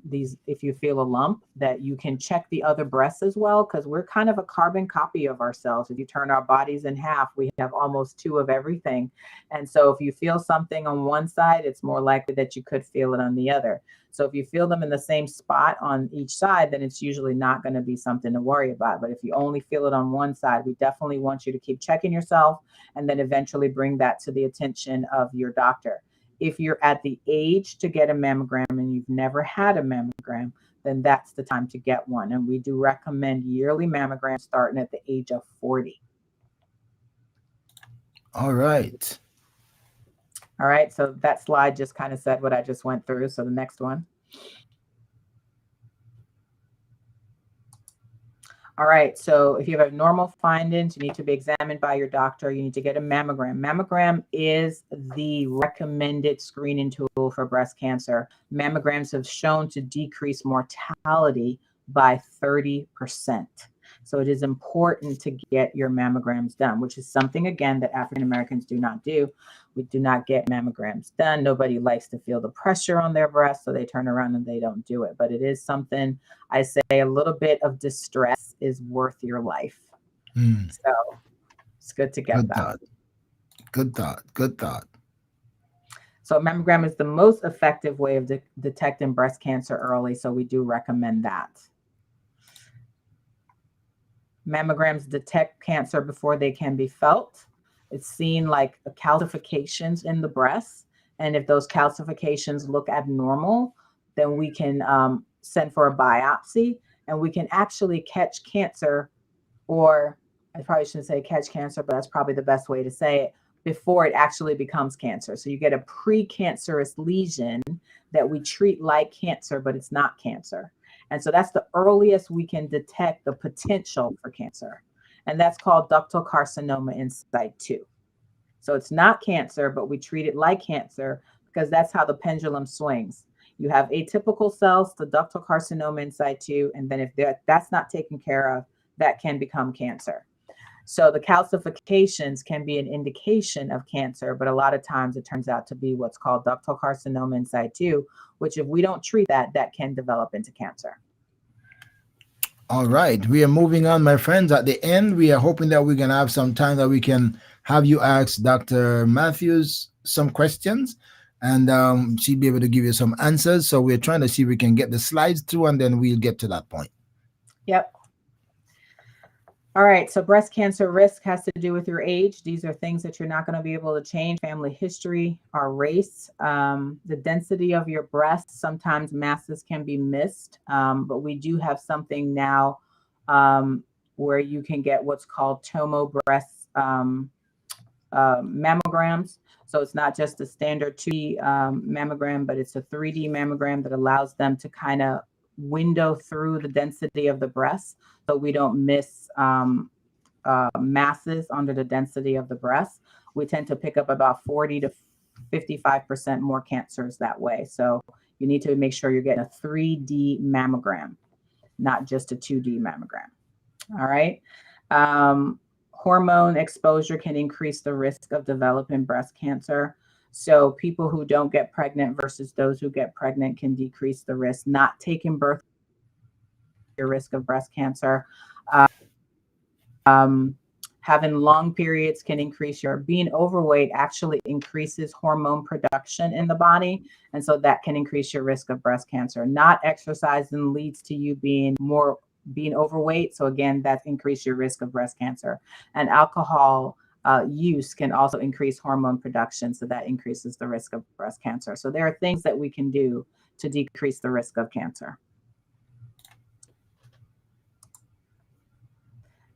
Speaker 2: these, if you feel a lump, that you can check the other breasts as well, because we're kind of a carbon copy of ourselves. If you turn our bodies in half, we have almost two of everything. And so if you feel something on one side, it's more likely that you could feel it on the other. So if you feel them in the same spot on each side, then it's usually not going to be something to worry about. But if you only feel it on one side, we definitely want you to keep checking yourself and then eventually bring that to the attention of your doctor. If you're at the age to get a mammogram and you've never had a mammogram, then that's the time to get one. And we do recommend yearly mammograms starting at the age of 40.
Speaker 1: All right.
Speaker 2: All right. So that slide just kind of said what I just went through. So the next one. All right. So if you have abnormal findings, you need to be examined by your doctor. You need to get a mammogram. Mammogram is the recommended screening tool for breast cancer. Mammograms have shown to decrease mortality by 30%. So it is important to get your mammograms done, which is something, again, that African Americans do not do. We do not get mammograms done. Nobody likes to feel the pressure on their breast, so they turn around and they don't do it. But it is something, I say, a little bit of distress is worth your life.
Speaker 1: Mm,
Speaker 2: So it's good to get
Speaker 1: good
Speaker 2: that.
Speaker 1: thought. Good thought. Good thought.
Speaker 2: So a mammogram is the most effective way of detecting breast cancer early. So we do recommend that. Mammograms detect cancer before they can be felt. It's seen like calcifications in the breast. And if those calcifications look abnormal, then we can send for a biopsy and we can actually catch cancer, or I probably shouldn't say catch cancer, but that's probably the best way to say it, before it actually becomes cancer. So you get a precancerous lesion that we treat like cancer, but it's not cancer. And so that's the earliest we can detect the potential for cancer. And that's called ductal carcinoma in situ. So it's not cancer, but we treat it like cancer because that's how the pendulum swings. You have atypical cells, the ductal carcinoma in situ, and then if that's not taken care of, that can become cancer. So the calcifications can be an indication of cancer, but a lot of times it turns out to be what's called ductal carcinoma in situ, which if we don't treat that, that can develop into cancer.
Speaker 1: All right. We are moving on, my friends. At the end, we are hoping that we're going to have some time that we can have you ask Dr. Matthews some questions, and she'll be able to give you some answers. So we're trying to see if we can get the slides through, and then we'll get to that point.
Speaker 2: Yep. All right, so breast cancer risk has to do with your age. These are things that you're not going to be able to change. Family history, our race, the density of your breasts. Sometimes masses can be missed, but we do have something now where you can get what's called tomo breast mammograms. So it's not just a standard 2D mammogram, but it's a 3D mammogram that allows them to kind of window through the density of the breast so we don't miss masses under the density of the breast. We tend to pick up about 40 to 55% more cancers that way. So you need to make sure you're getting a 3D mammogram, not just a 2D mammogram. All right. Hormone exposure can increase the risk of developing breast cancer. So people who don't get pregnant versus those who get pregnant can decrease the risk. Not taking birth, your risk of breast cancer. Having long periods can increase your, being overweight actually increases hormone production in the body. And so that can increase your risk of breast cancer. Not exercising leads to you being overweight. So again, that increases your risk of breast cancer. And alcohol use can also increase hormone production. So that increases the risk of breast cancer. So there are things that we can do to decrease the risk of cancer.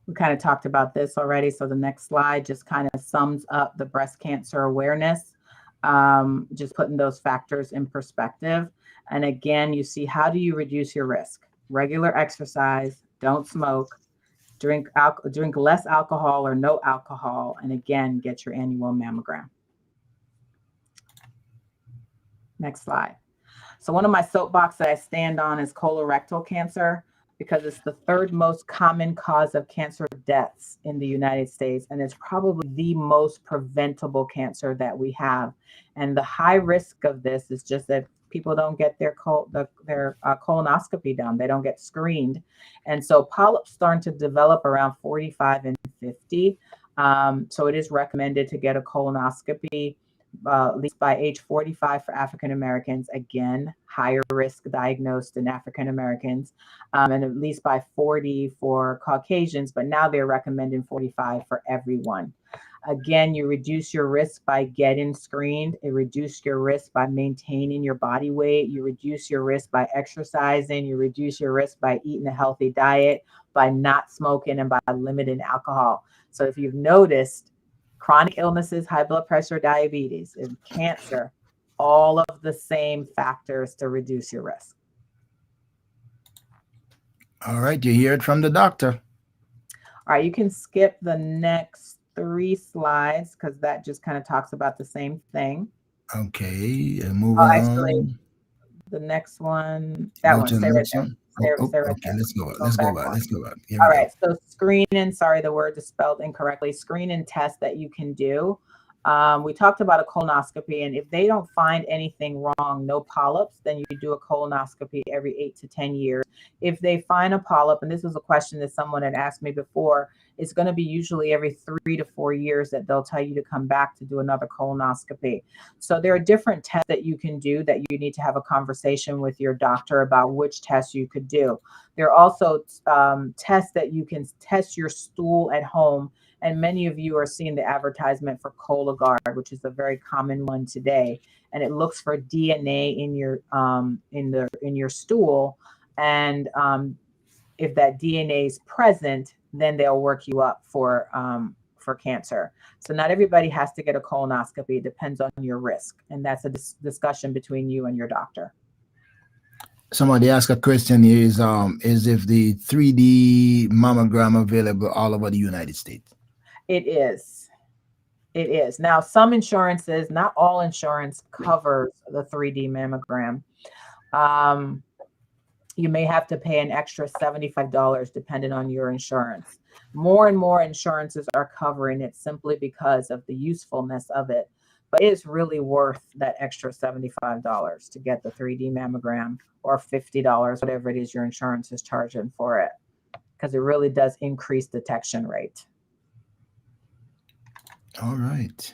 Speaker 2: We kind of talked about this already. So the next slide just kind of sums up the breast cancer awareness, just putting those factors in perspective. And again, you see, how do you reduce your risk? Regular exercise, don't smoke, drink less alcohol or no alcohol, and again, get your annual mammogram. Next slide. So one of my soapbox that I stand on is colorectal cancer, because it's the third most common cause of cancer deaths in the United States. And it's probably the most preventable cancer that we have. And the high risk of this is just that people don't get their colonoscopy done. They don't get screened. And so polyps starting to develop around 45 and 50. So it is recommended to get a colonoscopy at least by age 45 for African Americans, again, higher risk diagnosed in African Americans, and at least by 40 for Caucasians, but now they're recommending 45 for everyone. Again, you reduce your risk by getting screened. It reduces your risk by maintaining your body weight. You reduce your risk by exercising. You reduce your risk by eating a healthy diet, by not smoking, and by limiting alcohol. So if you've noticed, chronic illnesses, high blood pressure, diabetes, and cancer, all of the same factors to reduce your risk.
Speaker 1: All right, you hear it from the doctor.
Speaker 2: All right, you can skip the next 3 slides because that just kind of talks about the same thing.
Speaker 1: Okay,
Speaker 2: Oh,
Speaker 1: moving
Speaker 2: actually,
Speaker 1: on.
Speaker 2: the next one, that
Speaker 1: Go
Speaker 2: one,
Speaker 1: to the
Speaker 2: stay right
Speaker 1: next
Speaker 2: there.
Speaker 1: one. Oh, oh,
Speaker 2: Stay right
Speaker 1: okay.
Speaker 2: there.
Speaker 1: Let's go.
Speaker 2: Go
Speaker 1: Let's go
Speaker 2: back
Speaker 1: back.
Speaker 2: one.
Speaker 1: Let's go back. Here we
Speaker 2: All
Speaker 1: go.
Speaker 2: right, so screening, sorry, the word is spelled incorrectly. Screening test that you can do. We talked about a colonoscopy, and if they don't find anything wrong, no polyps, then you do a colonoscopy every 8 to 10 years. If they find a polyp, and this was a question that someone had asked me before, it's going to be usually every 3 to 4 years that they'll tell you to come back to do another colonoscopy. So there are different tests that you can do that you need to have a conversation with your doctor about which tests you could do. There are also tests that you can test your stool at home. And many of you are seeing the advertisement for Cologuard, which is a very common one today. And it looks for DNA in your stool. And if that DNA is present, then they'll work you up for cancer. So not everybody has to get a colonoscopy. It depends on your risk. And that's a discussion between you and your doctor.
Speaker 1: Somebody asked a question here is if the 3D mammogram available all over the United States?
Speaker 2: It is. It is. Now, some insurances, not all insurance covers the 3D mammogram. You may have to pay an extra $75 depending on your insurance. More and more insurances are covering it simply because of the usefulness of it. But it is really worth that extra $75 to get the 3D mammogram, or $50, whatever it is your insurance is charging for it, because it really does increase detection rate.
Speaker 1: All right.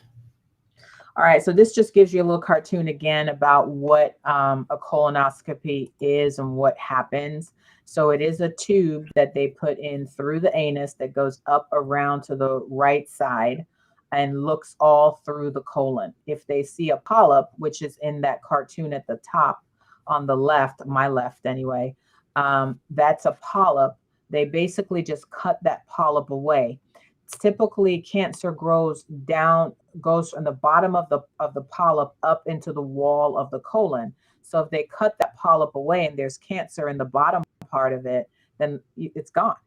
Speaker 2: All right, so this just gives you a little cartoon again about what a colonoscopy is and what happens. So it is a tube that they put in through the anus that goes up around to the right side and looks all through the colon. If they see a polyp, which is in that cartoon at the top on the left, my left anyway, that's a polyp. They basically just cut that polyp away. Typically, cancer goes from the bottom of the polyp up into the wall of the colon. So if they cut that polyp away and there's cancer in the bottom part of it, then it's gone,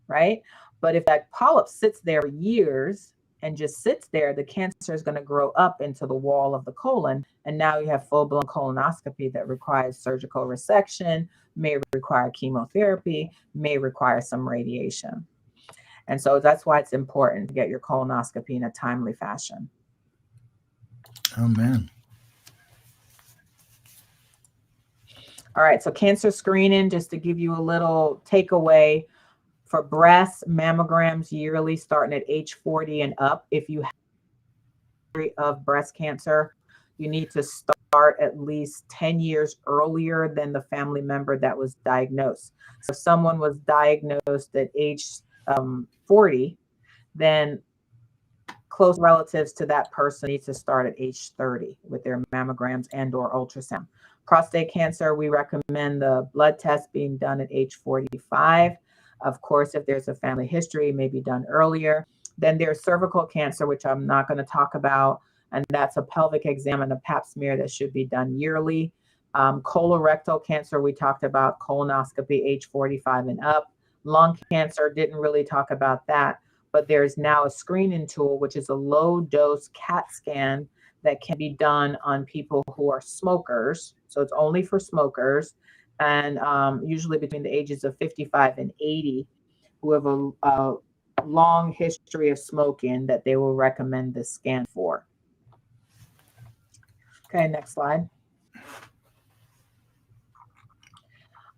Speaker 2: right? But if that polyp sits there for years and just sits there, the cancer is going to grow up into the wall of the colon, and now you have full-blown colonoscopy that requires surgical resection, may require chemotherapy, may require some radiation. And so that's why it's important to get your colonoscopy in a timely fashion.
Speaker 1: Oh, man.
Speaker 2: All right, so cancer screening, just to give you a little takeaway, for breast mammograms yearly starting at age 40 and up. If you have a history of breast cancer, you need to start at least 10 years earlier than the family member that was diagnosed. So if someone was diagnosed at age 40, then close relatives to that person need to start at age 30 with their mammograms and or ultrasound. Prostate cancer, we recommend the blood test being done at age 45. Of course, if there's a family history, it may be done earlier. Then there's cervical cancer, which I'm not going to talk about, and that's a pelvic exam and a pap smear that should be done yearly. Colorectal cancer, we talked about colonoscopy age 45 and up. Lung cancer, didn't really talk about that, but there's now a screening tool, which is a low dose CAT scan that can be done on people who are smokers. So it's only for smokers, and usually between the ages of 55 and 80, who have a long history of smoking, that they will recommend this scan for. Okay, next slide.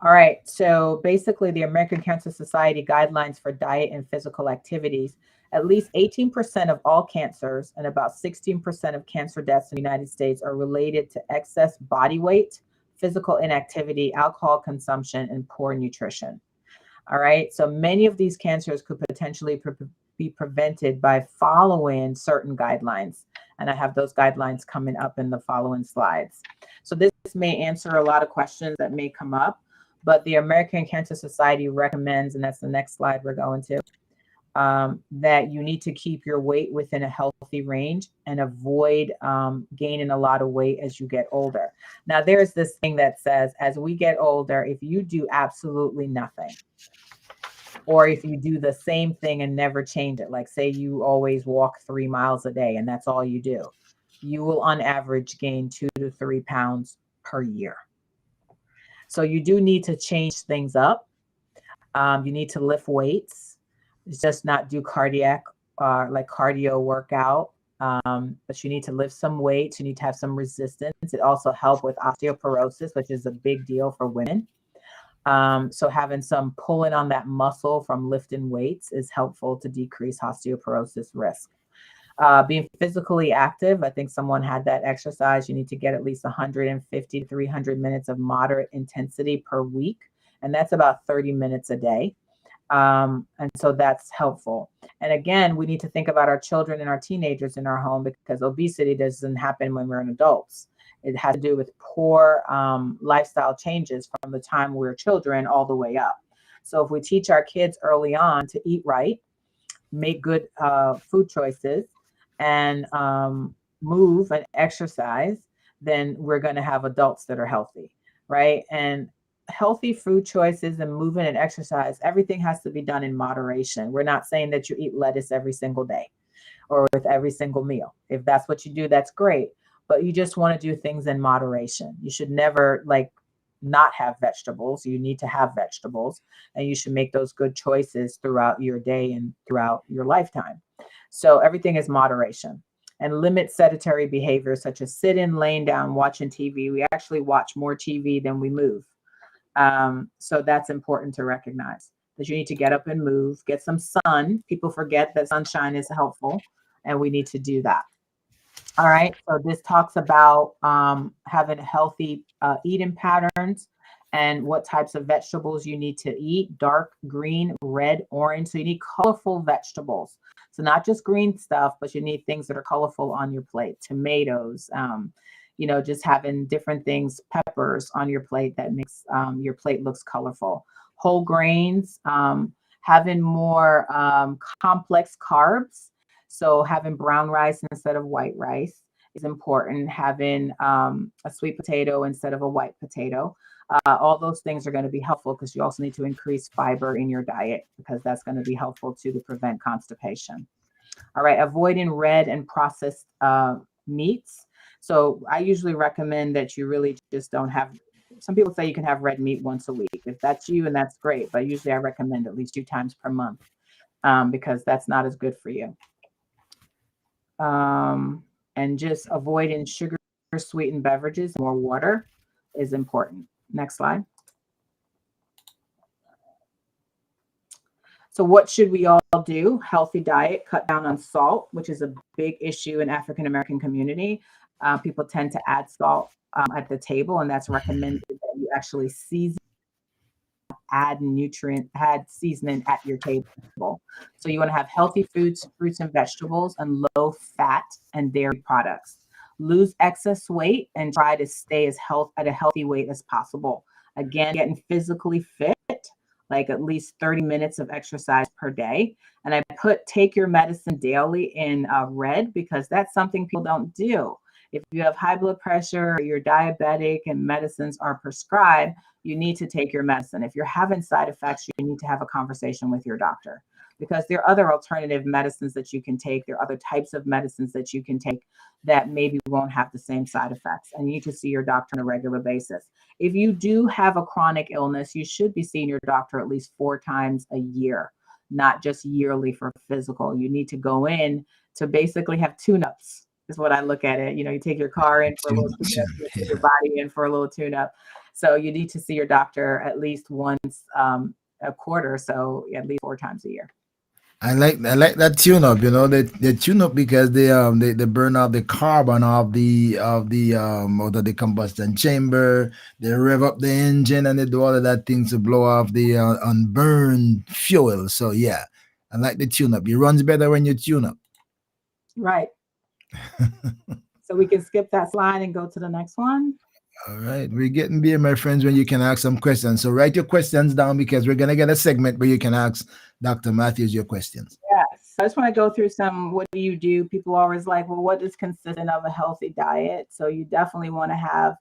Speaker 2: All right, so basically the American Cancer Society guidelines for diet and physical activities, at least 18% of all cancers and about 16% of cancer deaths in the United States are related to excess body weight, physical inactivity, alcohol consumption, and poor nutrition. All right, so many of these cancers could potentially be prevented by following certain guidelines. And I have those guidelines coming up in the following slides. So this may answer a lot of questions that may come up, but the American Cancer Society recommends, and that's the next slide we're going to, that you need to keep your weight within a healthy range and avoid gaining a lot of weight as you get older. Now, there's this thing that says, as we get older, if you do absolutely nothing, Or if you do the same thing and never change it, like say you always walk 3 miles a day and that's all you do, you will on average gain 2 to 3 pounds per year. So you do need to change things up. You need to lift weights. It's just not do cardiac, like cardio workout. But you need to lift some weights. You need to have some resistance. It also helps with osteoporosis, which is a big deal for women. So having some pulling on that muscle from lifting weights is helpful to decrease osteoporosis risk. Being physically active, I think someone had that exercise. You need to get at least 150 to 300 minutes of moderate intensity per week. And that's about 30 minutes a day. And so that's helpful. And again, we need to think about our children and our teenagers in our home, because obesity doesn't happen when we're adults. It has to do with poor lifestyle changes from the time we're children all the way up. So if we teach our kids early on to eat right, make good food choices, and move and exercise, then we're going to have adults that are healthy, right? And healthy food choices and movement and exercise, everything has to be done in moderation. We're not saying that you eat lettuce every single day or with every single meal. If that's what you do, that's great. But you just want to do things in moderation. You should never not have vegetables. You need to have vegetables, and you should make those good choices throughout your day and throughout your lifetime. So everything is moderation, and limit sedentary behaviors such as sitting, laying down, watching TV. We actually watch more TV than we move. So that's important to recognize, that you need to get up and move, get some sun. People forget that sunshine is helpful, and we need to do that. All right. So this talks about having healthy eating patterns and what types of vegetables you need to eat: dark green, red, orange. So you need colorful vegetables. So not just green stuff, but you need things that are colorful on your plate. Tomatoes, just having different things, peppers on your plate that makes your plate looks colorful. Whole grains, having more complex carbs. So having brown rice instead of white rice is important. Having a sweet potato instead of a white potato. All those things are going to be helpful, because you also need to increase fiber in your diet, because that's going to be helpful to prevent constipation. All right, avoiding red and processed meats. So I usually recommend that you really just don't have, some people say you can have red meat once a week. If that's you, and that's great, but usually I recommend at least 2 times per month, because that's not as good for you. And just avoiding sugar sweetened beverages, more water is important. Next slide. So what should we all do? Healthy diet, cut down on salt, which is a big issue in African American community. People tend to add salt at the table, and that's recommended that you actually season, add seasoning at your table. So you want to have healthy foods, fruits and vegetables, and low fat and dairy products. Lose excess weight and try to stay at a healthy weight as possible. Again, getting physically fit, like at least 30 minutes of exercise per day. And I take your medicine daily in red, because that's something people don't do. If you have high blood pressure, or you're diabetic and medicines are prescribed, you need to take your medicine. If you're having side effects, you need to have a conversation with your doctor, because there are other alternative medicines that you can take. There are other types of medicines that you can take that maybe won't have the same side effects. And you need to see your doctor on a regular basis. If you do have a chronic illness, you should be seeing your doctor at least 4 times a year, not just yearly for physical. You need to go in to basically have tune-ups, is what I look at it. You take your car in for a little tune-up, you take your body in for a little tune-up. So you need to see your doctor at least once a quarter, so at least 4 times a year.
Speaker 1: I like that tune up. They tune up because they burn off the carbon of the combustion chamber. They rev up the engine, and they do all of that things to blow off the unburned fuel. So yeah, I like the tune up. It runs better when you tune up.
Speaker 2: Right. So we can skip that slide and go to the next one.
Speaker 1: All right, we're getting there, my friends, when you can ask some questions. So write your questions down, because we're going to get a segment where you can ask Dr. Matthews your questions.
Speaker 2: Yes. I just want to go through what do you do? People always like, well, what is consistent of a healthy diet? So you definitely want to have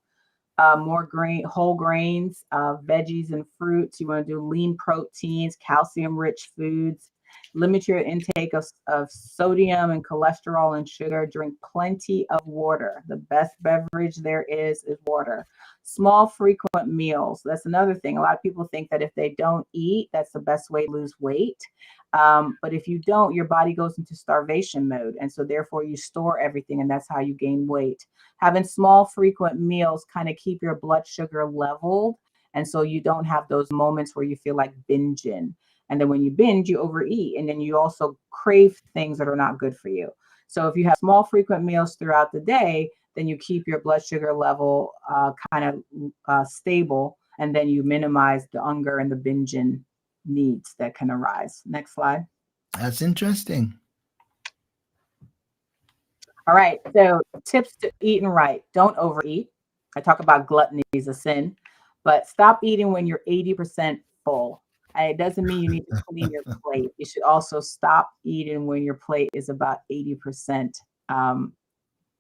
Speaker 2: more whole grains, veggies and fruits. You want to do lean proteins, calcium-rich foods. Limit your intake of sodium and cholesterol and sugar. Drink plenty of water. The best beverage there is water. Small, frequent meals. That's another thing. A lot of people think that if they don't eat, that's the best way to lose weight. But if you don't, your body goes into starvation mode. And so therefore you store everything, and that's how you gain weight. Having small, frequent meals kind of keep your blood sugar leveled. And so you don't have those moments where you feel like binging. And then when you binge, you overeat. And then you also crave things that are not good for you. So if you have small, frequent meals throughout the day, then you keep your blood sugar level kind of stable. And then you minimize the hunger and the binging needs that can arise. Next slide.
Speaker 1: That's interesting.
Speaker 2: All right. So tips to eating right. Don't overeat. I talk about gluttony is a sin, but stop eating when you're 80% full. And it doesn't mean you need to clean your plate. You should also stop eating when your plate is about 80%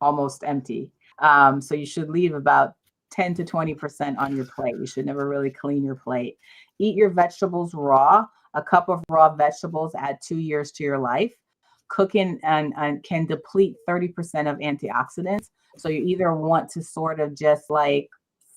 Speaker 2: almost empty. So you should leave about 10 to 20% on your plate. You should never really clean your plate. Eat your vegetables raw. A cup of raw vegetables add 2 years to your life. Cooking and can deplete 30% of antioxidants. So you either want to sort of just like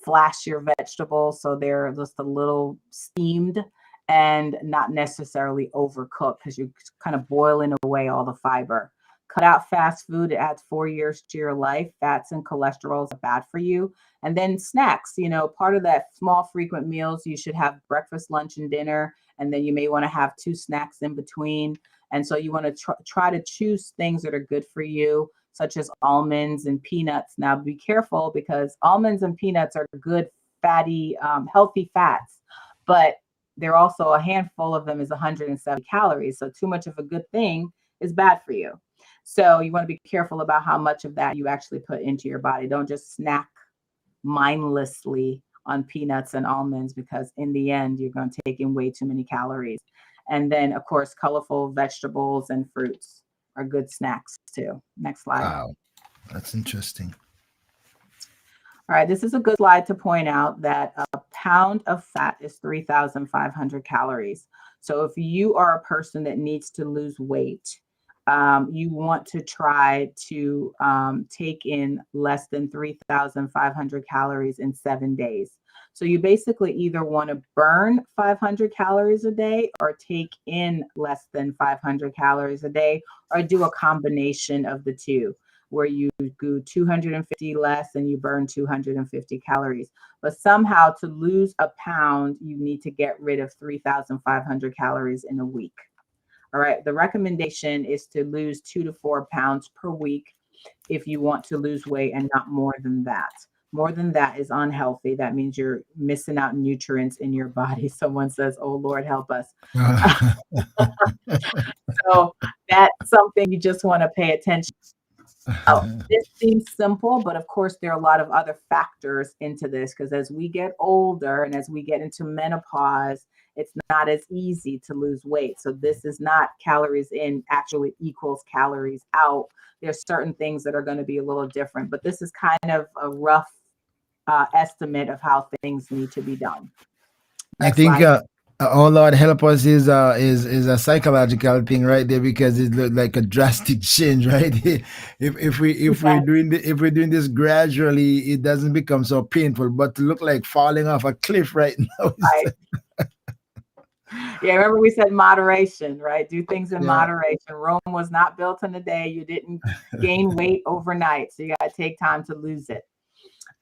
Speaker 2: flash your vegetables so they're just a little steamed and not necessarily overcooked, because you're kind of boiling away all the fiber. Cut out fast food. It adds 4 years to your life. Fats and cholesterols are bad for you. And then snacks, part of that small frequent meals, you should have breakfast, lunch, and dinner. And then you may want to have 2 snacks in between. And so you want to try to choose things that are good for you, such as almonds and peanuts. Now be careful, because almonds and peanuts are good, fatty, healthy fats, but they're also, a handful of them is 170 calories. So too much of a good thing is bad for you. So you want to be careful about how much of that you actually put into your body. Don't just snack mindlessly on peanuts and almonds, because in the end, you're going to take in way too many calories. And then, of course, colorful vegetables and fruits are good snacks too. Next slide.
Speaker 1: Wow, that's interesting.
Speaker 2: All right, this is a good slide to point out that a pound of fat is 3,500 calories. So if you are a person that needs to lose weight, you want to try to take in less than 3,500 calories in 7 days. So you basically either want to burn 500 calories a day or take in less than 500 calories a day, or do a combination of the two, where you do 250 less and you burn 250 calories. But somehow to lose a pound, you need to get rid of 3,500 calories in a week. All right. The recommendation is to lose 2 to 4 pounds per week if you want to lose weight, and not more than that. More than that is unhealthy. That means you're missing out nutrients in your body. Someone says, "Oh, Lord, help us." So that's something you just want to pay attention. This seems simple, but of course, there are a lot of other factors into this, because as we get older and as we get into menopause, it's not as easy to lose weight. So this is not calories in actually equals calories out. There's certain things that are going to be a little different, but this is kind of a rough estimate of how things need to be done.
Speaker 1: I
Speaker 2: Next
Speaker 1: think
Speaker 2: slide.
Speaker 1: oh Lord help us is a psychological thing right there, because it looked like a drastic change, right? If we're doing this gradually, it doesn't become so painful. But to look like falling off a cliff right now.
Speaker 2: Right. Yeah, remember we said moderation, right? Do things in
Speaker 1: Yeah.
Speaker 2: moderation. Rome was not built in a day. You didn't gain weight overnight, so you got to take time to lose it.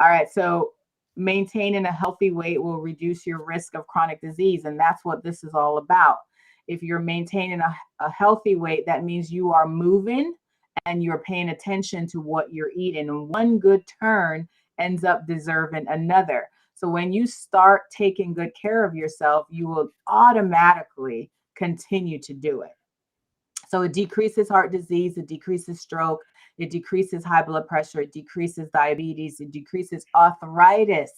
Speaker 2: All right, so maintaining a healthy weight will reduce your risk of chronic disease, and that's what this is all about. If you're maintaining a healthy weight, that means you are moving and you're paying attention to what you're eating, and one good turn ends up deserving another. So when you start taking good care of yourself, you will automatically continue to do it. So it decreases heart disease, it decreases stroke, it decreases high blood pressure, it decreases diabetes, it decreases arthritis.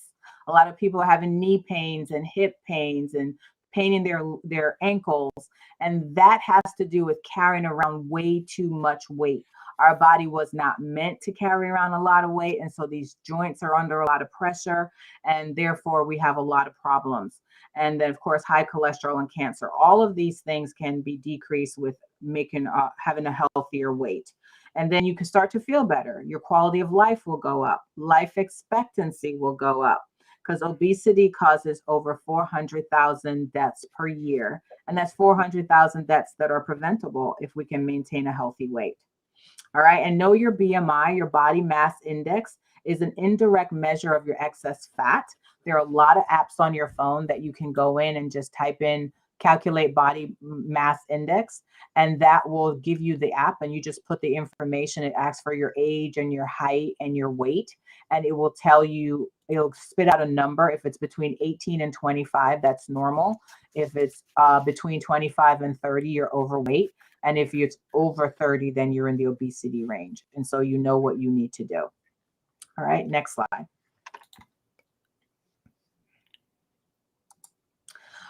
Speaker 2: A lot of people are having knee pains and hip pains and pain in their ankles. And that has to do with carrying around way too much weight. Our body was not meant to carry around a lot of weight. And so these joints are under a lot of pressure, and therefore we have a lot of problems. And then, of course, high cholesterol and cancer. All of these things can be decreased with making having a healthier weight. And then you can start to feel better. Your quality of life will go up. Life expectancy will go up, because obesity causes over 400,000 deaths per year. And that's 400,000 deaths that are preventable if we can maintain a healthy weight. All right. And know your BMI, your body mass index, is an indirect measure of your excess fat. There are a lot of apps on your phone that you can go in and just type in calculate body mass index, and that will give you the app, and you just put the information. It asks for your age and your height and your weight, and it will tell you, it'll spit out a number. If it's between 18 and 25, that's normal. If it's between 25 and 30, you're overweight. And if it's over 30, then you're in the obesity range. And so you know what you need to do. All right, next slide.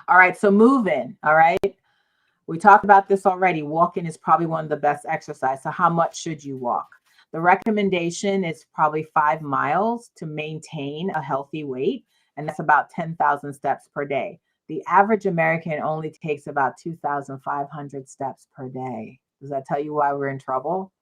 Speaker 2: All right, so moving. All right, we talked about this already. Walking is probably one of the best exercise. So how much should you walk? The recommendation is probably 5 miles to maintain a healthy weight, and that's about 10,000 steps per day. The average American only takes about 2,500 steps per day. Does that tell you why we're in trouble?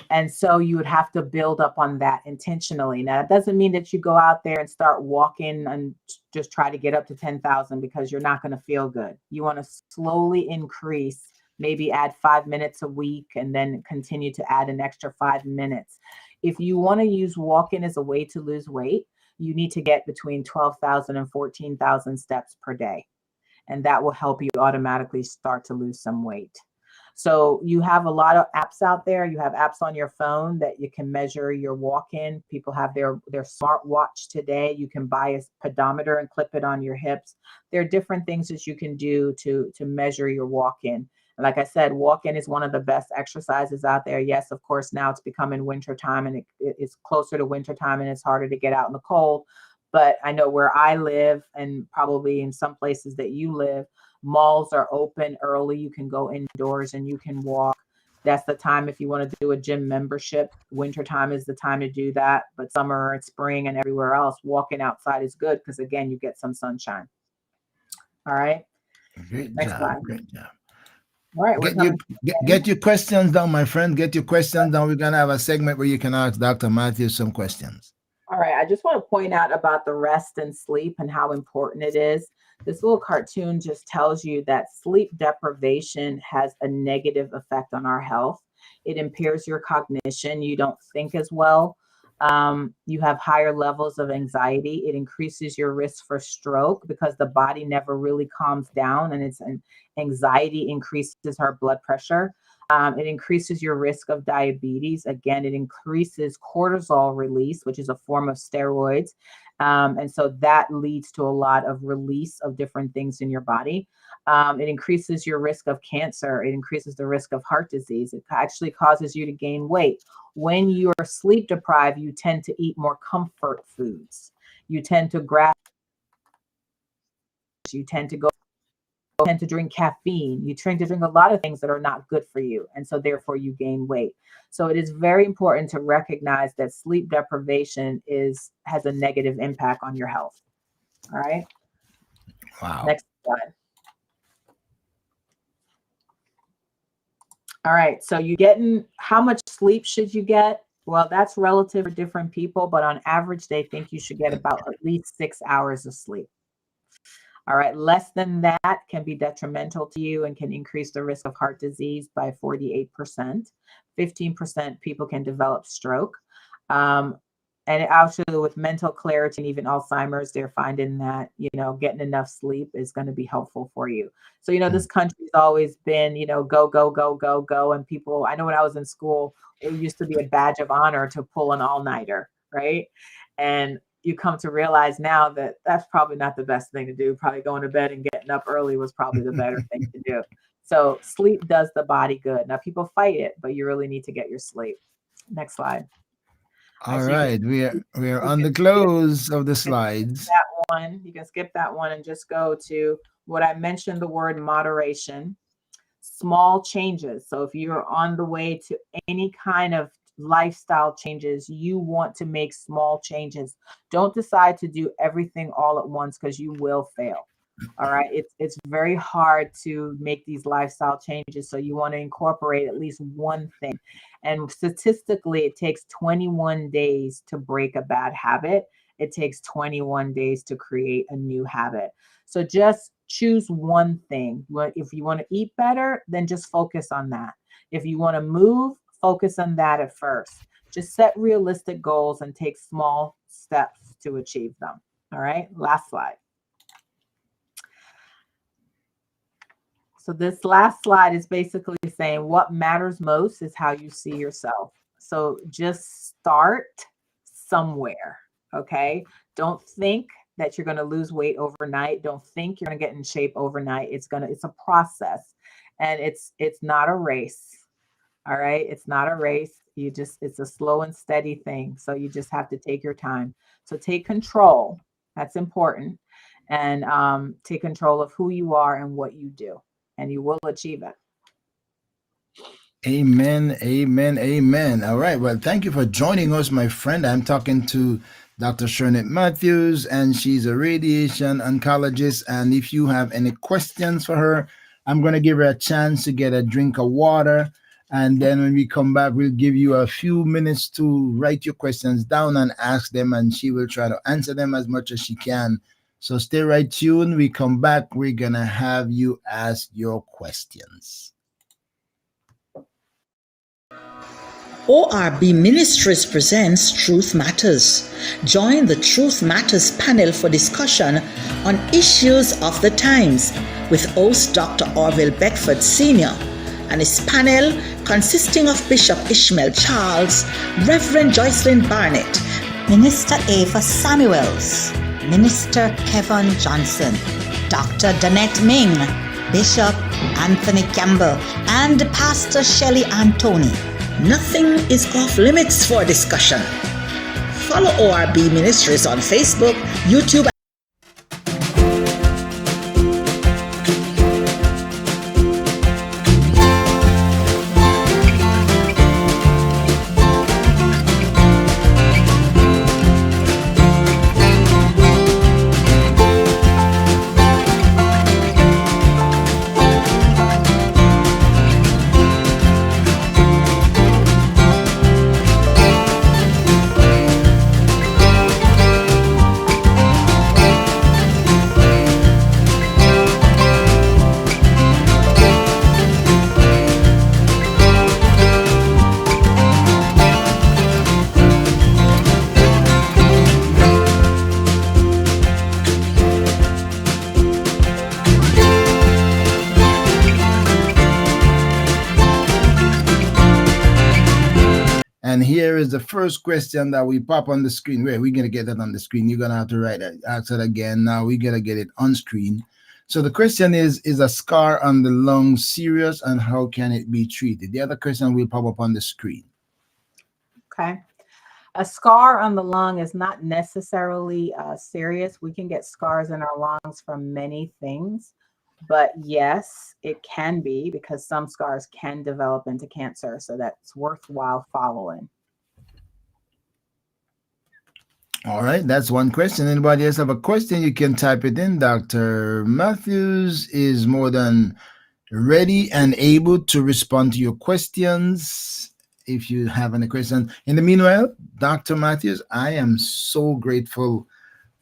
Speaker 2: And so you would have to build up on that intentionally. Now, it doesn't mean that you go out there and start walking and just try to get up to 10,000, because you're not going to feel good. You want to slowly increase, maybe add 5 minutes a week, and then continue to add an extra 5 minutes. If you want to use walking as a way to lose weight, you need to get between 12,000 and 14,000 steps per day. And that will help you automatically start to lose some weight. So you have a lot of apps out there. You have apps on your phone that you can measure your walk-in. People have their smartwatch today. You can buy a pedometer and clip it on your hips. There are different things that you can do to measure your walk-in. And like I said, walk-in is one of the best exercises out there. Yes, of course, now it's becoming wintertime, and it's closer to wintertime, and it's harder to get out in the cold. But I know where I live, and probably in some places that you live, malls are open early. You can go indoors and you can walk. That's the time if you want to do a gym membership. Wintertime is the time to do that. But summer and spring and everywhere else, walking outside is good, because again, you get some sunshine. All right.
Speaker 1: Great
Speaker 2: Next
Speaker 1: job.
Speaker 2: slide.
Speaker 1: Great job.
Speaker 2: All right.
Speaker 1: Get your questions down, my friend. Get your questions down. We're gonna have a segment where you can ask Dr. Matthews some questions.
Speaker 2: All right. I just want to point out about the rest and sleep and how important it is. This little cartoon just tells you that sleep deprivation has a negative effect on our health. It impairs your cognition. You don't think as well. You have higher levels of anxiety. It increases your risk for stroke, because the body never really calms down, and anxiety increases our blood pressure. It increases your risk of diabetes. Again, it increases cortisol release, which is a form of steroids. And so that leads to a lot of release of different things in your body. It increases your risk of cancer. It increases the risk of heart disease. It actually causes you to gain weight. When you are sleep deprived, you tend to eat more comfort foods. You tend to tend to drink caffeine. You tend to drink a lot of things that are not good for you. And so therefore you gain weight. So it is very important to recognize that sleep deprivation has a negative impact on your health. All right.
Speaker 1: Wow.
Speaker 2: Next slide. All right. So how much sleep should you get? Well, that's relative for different people, but on average, they think you should get about at least 6 hours of sleep. All right, less than that can be detrimental to you and can increase the risk of heart disease by 48%. 15% people can develop stroke. And actually, with mental clarity and even Alzheimer's, they're finding that, getting enough sleep is going to be helpful for you. So, this country's always been, go, go, go, go, go. And people, I know when I was in school, it used to be a badge of honor to pull an all-nighter, right? And you come to realize now that that's probably not the best thing to do. Probably going to bed and getting up early was probably the better thing to do. So sleep does the body good. Now people fight it, but you really need to get your sleep. Next slide.
Speaker 1: All right, we are on the close of the slides.
Speaker 2: That one, you can skip that one and just go to What I mentioned, the word moderation, small changes. So if you're on the way to any kind of lifestyle changes, you want to make small changes. Don't decide to do everything all at once because you will fail. All right. It's very hard to make these lifestyle changes. So you want to incorporate at least one thing. And statistically, it takes 21 days to break a bad habit. It takes 21 days to create a new habit. So just choose one thing. If you want to eat better, then just focus on that. If you want to move, focus on that at first. Just set realistic goals and take small steps to achieve them. All right. Last slide. So this last slide is basically saying what matters most is how you see yourself. So just start somewhere. Okay. Don't think that you're going to lose weight overnight. Don't think you're going to get in shape overnight. It's a process, and it's not a race. All right. It's not a race. It's a slow and steady thing. So you just have to take your time. So take control. That's important. And take control of who you are and what you do, and you will achieve it.
Speaker 1: Amen, amen, amen. All right. Well, thank you for joining us, my friend. I'm talking to Dr. Shirnett Matthews, and she's a radiation oncologist. And if you have any questions for her, I'm going to give her a chance to get a drink of water. And then when we come back, we'll give you a few minutes to write your questions down and ask them, and she will try to answer them as much as she can. So stay right tuned. We come back, we're going to have you ask your questions.
Speaker 3: ORB Ministries presents Truth Matters. Join the Truth Matters panel for discussion on issues of the times with host Dr. Orville Beckford Sr. and his panel consisting of Bishop Ishmael Charles, Reverend Joycelyn Barnett, Minister Ava Samuels, Minister Kevin Johnson, Dr. Danette Ming, Bishop Anthony Campbell, and Pastor Shelley Antoni. Nothing is off limits for discussion. Follow ORB Ministries on Facebook, YouTube,
Speaker 1: And here is the first question that we pop on the screen. Wait, we're going to get that on the screen. You're going to have to write it, answer it again. Now we got to get it on screen. So the question is a scar on the lung serious, and how can it be treated? The other question will pop up on the screen.
Speaker 2: Okay. A scar on the lung is not necessarily serious. We can get scars in our lungs from many things. But yes, it can be, because some scars can develop into cancer. So that's worthwhile following.
Speaker 1: All right, that's one question. Anybody else have a question? You can type it in. Dr. Matthews is more than ready and able to respond to your questions if you have any questions. In the meanwhile, Dr. Matthews, I am so grateful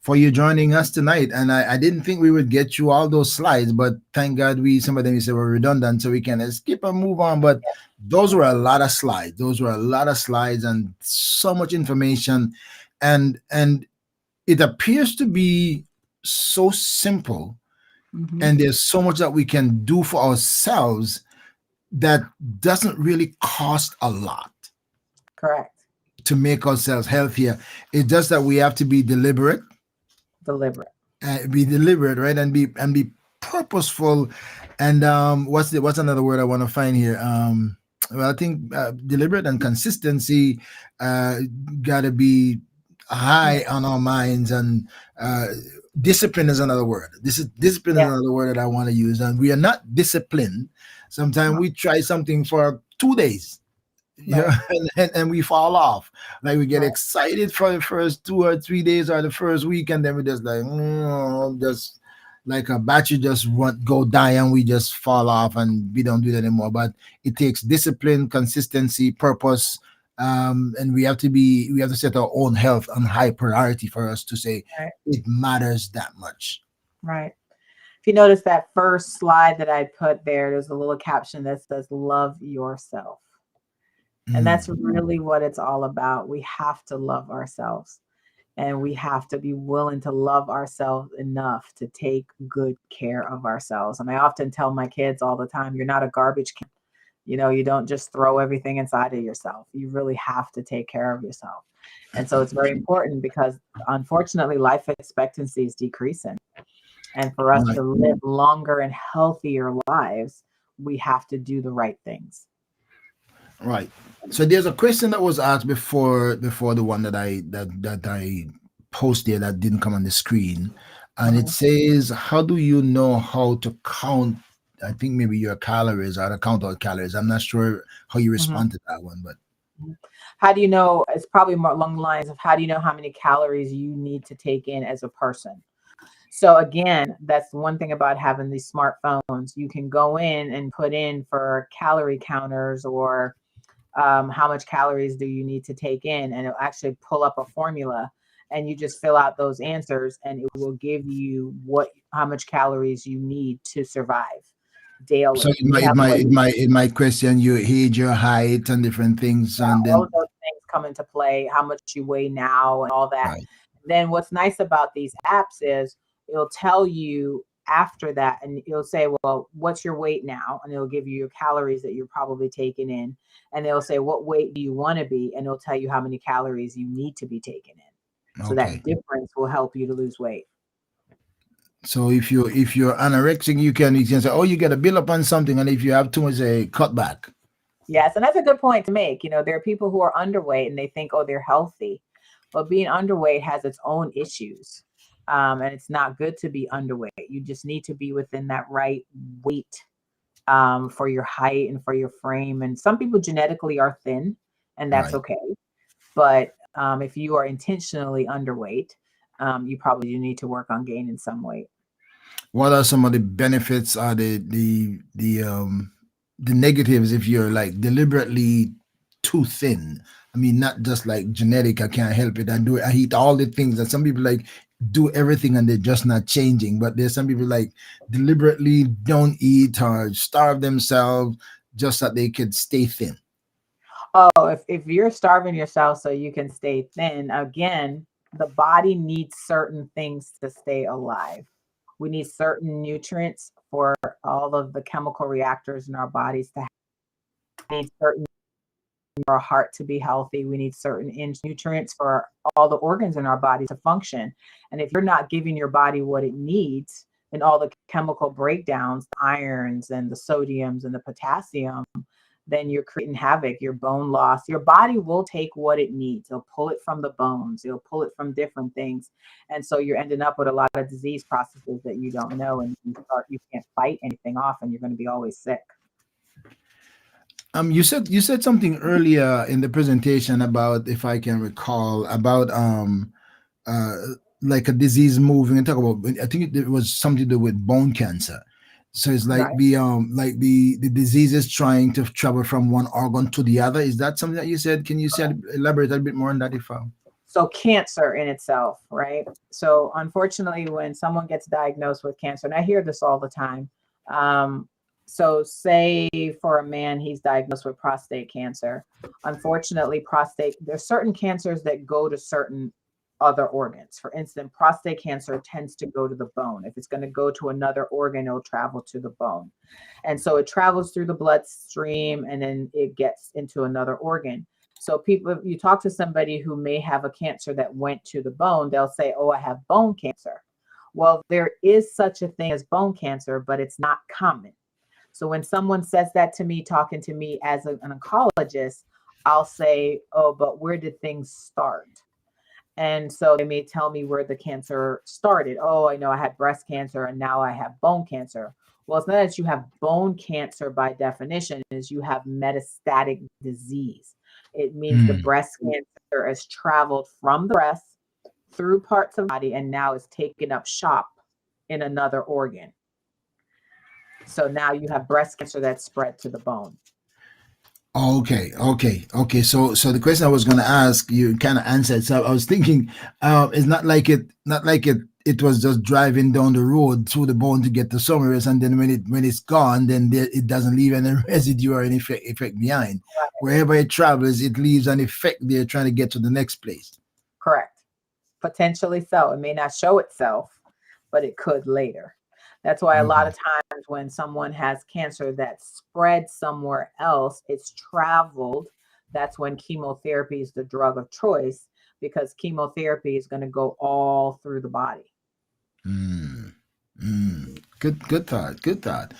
Speaker 1: for you joining us tonight. And I didn't think we would get you all those slides, but thank God some of them you said were redundant, so we can skip and move on. But those were a lot of slides. Those were a lot of slides and so much information. And it appears to be so simple. Mm-hmm. And there's so much that we can do for ourselves that doesn't really cost a lot.
Speaker 2: Correct.
Speaker 1: To make ourselves healthier. It's just that we have to be deliberate. Be deliberate, right? And be purposeful. And what's another word I want to find here? Well, I think deliberate and consistency got to be high on our minds, and uh, discipline is another word. Discipline is
Speaker 2: Yeah.
Speaker 1: another word that I want to use, and we are not disciplined. Sometimes we try something for 2 days,
Speaker 2: Right.
Speaker 1: and we fall off. Like we get
Speaker 2: Right.
Speaker 1: excited for the first 2 or 3 days or the first week, and then we just like, just like a battery just want go die, and we just fall off, and we don't do that anymore. But it takes discipline, consistency, purpose, and we have to set our own health on high priority for us to say
Speaker 2: Right.
Speaker 1: it matters that much.
Speaker 2: Right. If you notice that first slide that I put there, there's a little caption that says, "Love yourself." And that's
Speaker 1: Mm,
Speaker 2: really what it's all about. We have to love ourselves, and we have to be willing to love ourselves enough to take good care of ourselves. And I often tell my kids all the time, you're not a garbage can. You don't just throw everything inside of yourself. You really have to take care of yourself. And so it's very important because unfortunately life expectancy is decreasing. And for us
Speaker 1: right.
Speaker 2: to live longer and healthier lives, we have to do the right things.
Speaker 1: Right. So there's a question that was asked before the one that I posted that didn't come on the screen, and it
Speaker 2: Mhm.
Speaker 1: says, "How do you know how to count?" I think maybe your calories or to count out calories. I'm not sure how you
Speaker 2: Mhm.
Speaker 1: respond to that one, but
Speaker 2: Mhm. How do you know? It's probably more along the lines of how do you know how many calories you need to take in as a person? So again, that's one thing about having these smartphones. You can go in and put in for calorie counters or how much calories do you need to take in, and it'll actually pull up a formula, and you just fill out those answers, and it will give you how much calories you need to survive
Speaker 1: so
Speaker 2: daily.
Speaker 1: it
Speaker 2: We
Speaker 1: might
Speaker 2: have ways.
Speaker 1: it might question your age, your height, and different things, and
Speaker 2: All of
Speaker 1: then
Speaker 2: those things come into play, how much you weigh now and all that.
Speaker 1: right.
Speaker 2: Then what's nice about these apps is it'll tell you after that, and it'll say, well, what's your weight now? And it'll give you your calories that you're probably taking in. And they'll say, what weight do you want to be? And it'll tell you how many calories you need to be taken in. So that
Speaker 1: Okay.
Speaker 2: difference will help you to lose weight.
Speaker 1: So if you're anorexic, you can say, oh, you got to build up on something, and if you have too much, say cut back.
Speaker 2: Yes, and that's a good point to make. There are people who are underweight and they think, oh, they're healthy. But being underweight has its own issues. And it's not good to be underweight. You just need to be within that right weight for your height and for your frame. And some people genetically are thin, and that's
Speaker 1: Right.
Speaker 2: okay. But if you are intentionally underweight, you probably do need to work on gaining some weight.
Speaker 1: What are some of the benefits or the negatives if you're like deliberately too thin? I mean, not just like genetic, I can't help it. I eat all the things that some people like do everything and they're just not changing. But there's some people like deliberately don't eat or starve themselves just that they could stay thin.
Speaker 2: Oh, if you're starving yourself so you can stay thin, again, the body needs certain things to stay alive. We need certain nutrients for all of the chemical reactors in our bodies to need certain for our heart to be healthy. We need certain nutrients for all the organs in our body to function. And if you're not giving your body what it needs, and all the chemical breakdowns, the irons and the sodiums and the potassium, then you're creating havoc, your bone loss. Your body will take what it needs. It'll pull it from the bones, it'll pull it from different things. And so you're ending up with a lot of disease processes that you don't know. And you can't fight anything off, and you're going to be always sick.
Speaker 1: You said something earlier in the presentation about, if I can recall, about uh like a disease moving and talk about, I think it was something to do with bone cancer. So it's like
Speaker 2: Right.
Speaker 1: the disease is trying to travel from one organ to the other. Is that something that you said? Can you elaborate a bit more on that if
Speaker 2: So cancer in itself, right? So unfortunately, when someone gets diagnosed with cancer, and I hear this all the time. Um, so say for a man, he's diagnosed with prostate cancer. Unfortunately, there's certain cancers that go to certain other organs. For instance, prostate cancer tends to go to the bone. If it's going to go to another organ, it'll travel to the bone. And so it travels through the bloodstream and then it gets into another organ. So people, if you talk to somebody who may have a cancer that went to the bone, they'll say, oh, I have bone cancer. Well, there is such a thing as bone cancer, but it's not common. So when someone says that to me, talking to me as an oncologist, I'll say, oh, but where did things start? And so they may tell me where the cancer started. Oh, I know I had breast cancer and now I have bone cancer. Well, it's not that you have bone cancer by definition, is you have metastatic disease. It means the breast cancer has traveled from the breast through parts of the body and now is taken up shop in another organ. So now you have breast cancer that's spread to the bone.
Speaker 1: Okay. So the question I was going to ask, you kind of answered. So I was thinking, it's not like it was just driving down the road through the bone to get to somewhere else, and then when it's gone, then it doesn't leave any residue or any effect behind. Wherever it travels, it leaves an effect there, trying to get to the next place.
Speaker 2: Correct. Potentially so. It may not show itself, but it could later. That's why a lot of times when someone has cancer that spread somewhere else, it's traveled. That's when chemotherapy is the drug of choice, because chemotherapy is going to go all through the body.
Speaker 1: Good thought.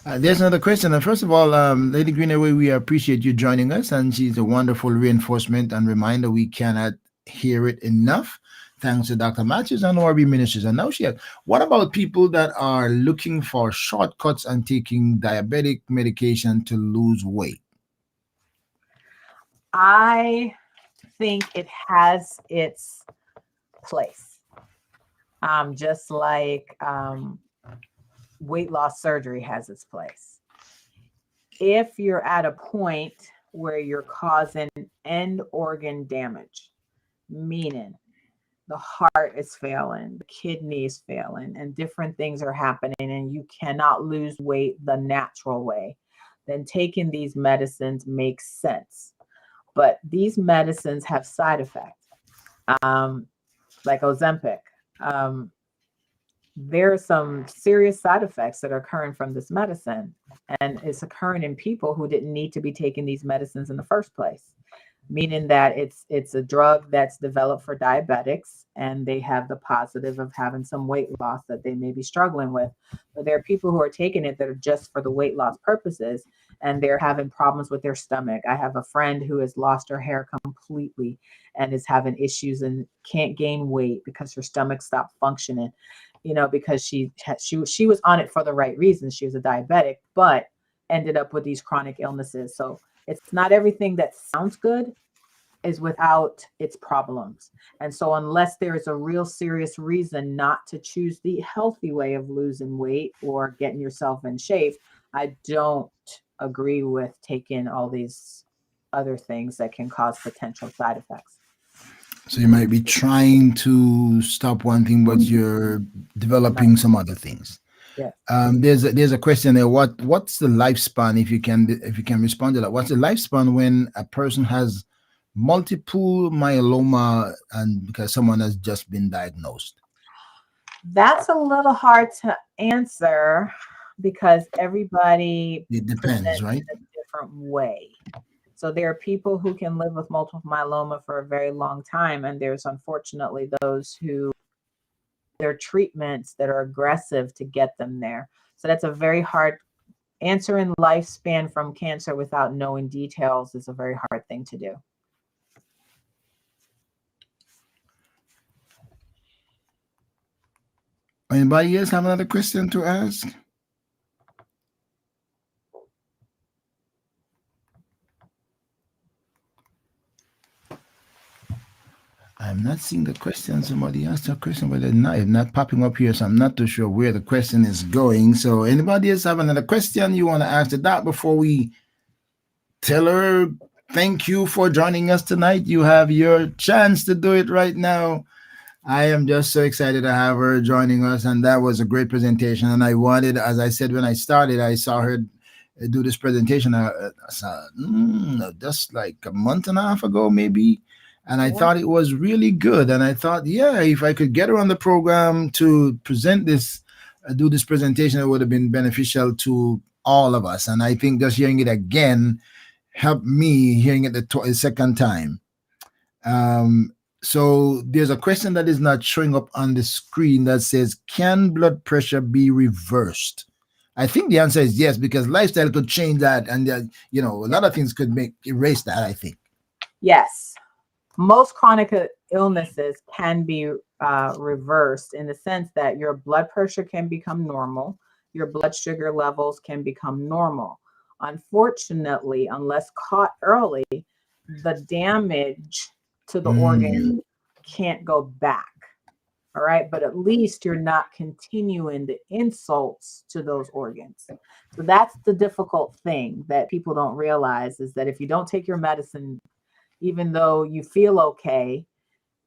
Speaker 1: There's another question. And first of all, Lady Greenaway, we appreciate you joining us, and she's a wonderful reinforcement and reminder. We cannot hear it enough. Thanks to Dr. Matthews and ORB Ministries. And now she has, what about people that are looking for shortcuts and taking diabetic medication to lose weight?
Speaker 2: I think it has its place. Just like weight loss surgery has its place. If you're at a point where you're causing end organ damage, meaning the heart is failing, the kidney is failing, and different things are happening, and you cannot lose weight the natural way, then taking these medicines makes sense. But these medicines have side effects, like Ozempic. There are some serious side effects that are occurring from this medicine, and it's occurring in people who didn't need to be taking these medicines in the first place. Meaning that it's a drug that's developed for diabetics, and they have the positive of having some weight loss that they may be struggling with. But there are people who are taking it that are just for the weight loss purposes, and they're having problems with their stomach. I have a friend who has lost her hair completely and is having issues and can't gain weight because her stomach stopped functioning, because she was on it for the right reasons. She was a diabetic, but ended up with these chronic illnesses. So it's not everything that sounds good is without its problems. And so unless there is a real serious reason not to choose the healthy way of losing weight or getting yourself in shape, I don't agree with taking all these other things that can cause potential side effects.
Speaker 1: So you might be trying to stop one thing, but you're developing some other things.
Speaker 2: Yeah.
Speaker 1: There's a question there. What's the lifespan, if you can respond to that? What's the lifespan when a person has multiple myeloma and because someone has just been diagnosed?
Speaker 2: That's a little hard to answer because everybody
Speaker 1: It depends, right?
Speaker 2: in a different way. So there are people who can live with multiple myeloma for a very long time, and there's unfortunately those who their treatments that are aggressive to get them there. So that's a very hard answering. Lifespan from cancer without knowing details is a very hard thing to do.
Speaker 1: Anybody else have another question to ask? I'm not seeing the question. Somebody asked a question, but it's not popping up here, so I'm not too sure where the question is going. So anybody else have another question you want to ask the doc before we tell her thank you for joining us tonight? You have your chance to do it right now. I am just so excited to have her joining us, and that was a great presentation. And I wanted, as I said when I started, I saw her do this presentation just like a month and a half ago, maybe. And I thought it was really good. And I thought, yeah, if I could get her on the program to present this, do this presentation, it would have been beneficial to all of us. And I think just hearing it again helped me hearing it the second time. So there's a question that is not showing up on the screen that says, can blood pressure be reversed? I think the answer is yes, because lifestyle could change that. And, a lot of things could erase that, I think.
Speaker 2: Yes. Most chronic illnesses can be reversed in the sense that your blood pressure can become normal, your blood sugar levels can become normal. Unfortunately, unless caught early, the damage to the organ can't go back. All right. But at least you're not continuing the insults to those organs. So that's the difficult thing that people don't realize, is that if you don't take your medicine, even though you feel okay,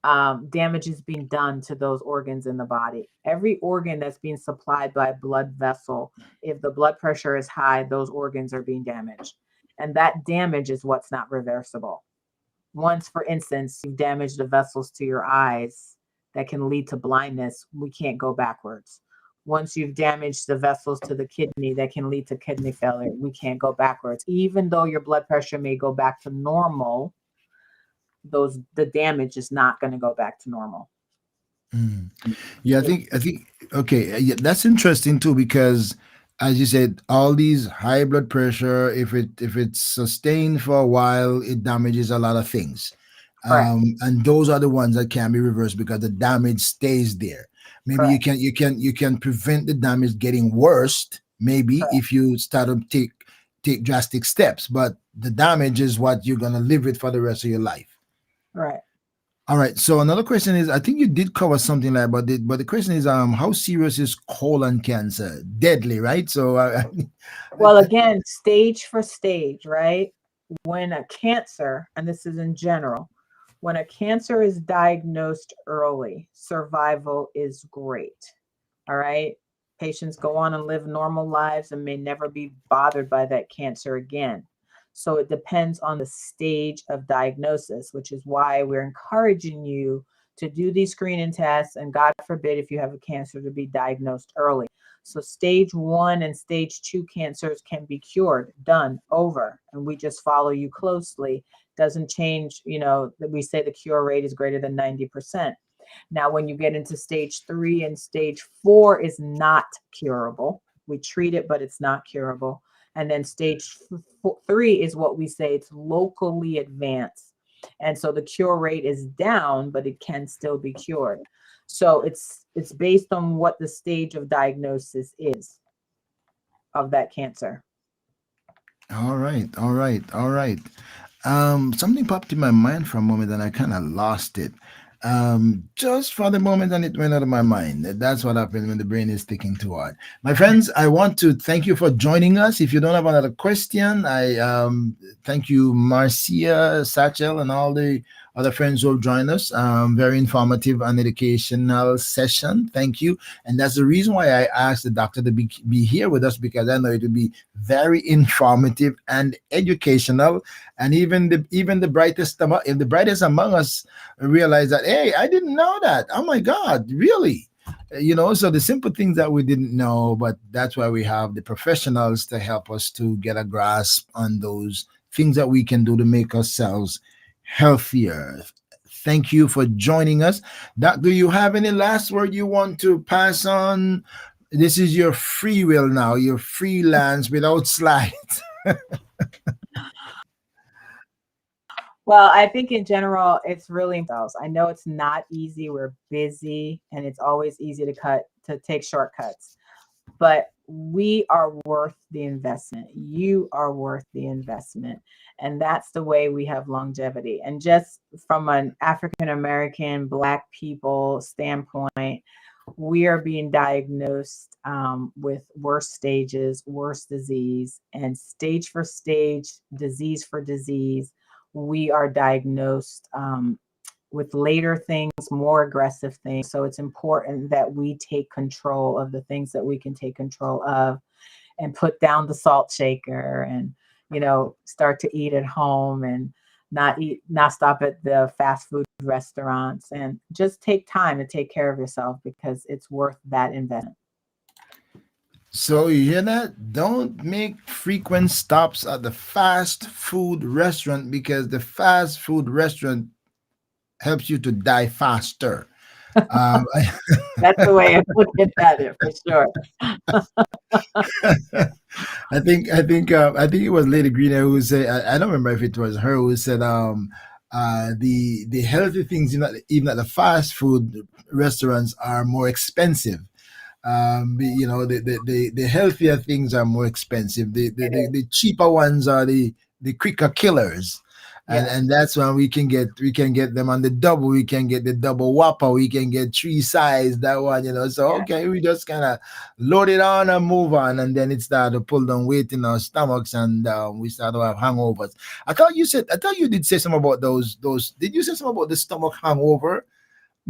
Speaker 2: damage is being done to those organs in the body. Every organ that's being supplied by blood vessel, if the blood pressure is high, those organs are being damaged. And that damage is what's not reversible. Once, for instance, you damage the vessels to your eyes that can lead to blindness, we can't go backwards. Once you've damaged the vessels to the kidney that can lead to kidney failure, we can't go backwards. Even though your blood pressure may go back to normal, the damage is not going to go back to normal.
Speaker 1: Yeah, I think okay, yeah, that's interesting too, because as you said, all these high blood pressure, if it's sustained for a while, it damages a lot of things.
Speaker 2: Correct.
Speaker 1: And those are the ones that can be reversed because the damage stays there. Maybe you
Speaker 2: Correct.
Speaker 1: can prevent the damage getting worse, maybe
Speaker 2: Correct.
Speaker 1: if you start to take drastic steps, but the damage is what you're gonna live with for the rest of your life.
Speaker 2: Right.
Speaker 1: All right. So another question is, I think you did cover something like, but the question is, how serious is colon cancer? Deadly, right? So,
Speaker 2: Well, again, stage for stage, right? When a cancer, and this is in general, when a cancer is diagnosed early, survival is great. All right. Patients go on and live normal lives and may never be bothered by that cancer again. So it depends on the stage of diagnosis, which is why we're encouraging you to do these screening tests. And God forbid, if you have a cancer, to be diagnosed early. So stage 1 and stage 2 cancers can be cured, done, over, and we just follow you closely. Doesn't change, that we say the cure rate is greater than 90%. Now, when you get into stage 3 and stage 4 is not curable. We treat it, but it's not curable. And then stage 3 is what we say it's locally advanced. And so the cure rate is down, but it can still be cured. So it's based on what the stage of diagnosis is of that cancer.
Speaker 1: all right, all right, all right. Something popped in my mind for a moment and I kind of lost it. Just for the moment, and it went out of my mind. That's what happens when the brain is thinking too hard. My friends, I want to thank you for joining us. If you don't have another question, I thank you, Marcia, Satchel, and all the other friends who have joined us. Very informative and educational session. Thank you. And that's the reason why I asked the doctor to be here with us, because I know it will be very informative and educational. And even the brightest among us realize that, hey, I didn't know that. Oh my God, really? So the simple things that we didn't know, but that's why we have the professionals to help us to get a grasp on those things that we can do to make ourselves healthier. Thank you for joining us. Doc, do you have any last word you want to pass on? This is your free will now, your freelance without slides.
Speaker 2: Well, I think in general, it's really, I know it's not easy. We're busy and it's always easy to take shortcuts, but we are worth the investment. You are worth the investment. And that's the way we have longevity. And just from an African-American, Black people standpoint, we are being diagnosed with worse stages, worse disease, and stage for stage, disease for disease. We are diagnosed with later things, more aggressive things. So it's important that we take control of the things that we can take control of and put down the salt shaker and, start to eat at home and not stop at the fast food restaurants, and just take time to take care of yourself, because it's worth that investment.
Speaker 1: So you hear that? Don't make frequent stops at the fast food restaurant, because the fast food restaurant helps you to die faster. Um,
Speaker 2: That's the way of looking at it, for sure.
Speaker 1: I think it was Lady Green who said, I don't remember if it was her who said, The healthy things, even at the fast food restaurants, are more expensive. The healthier things are more expensive. The cheaper ones are the quicker killers. And that's when we can get them on the double. We can get the double whopper. We can get three size that one. So okay, we just kind of load it on and move on, and then it started to pull down weight in our stomachs, and we start to have hangovers. I thought you did say something about those. Did you say something about the stomach hangover?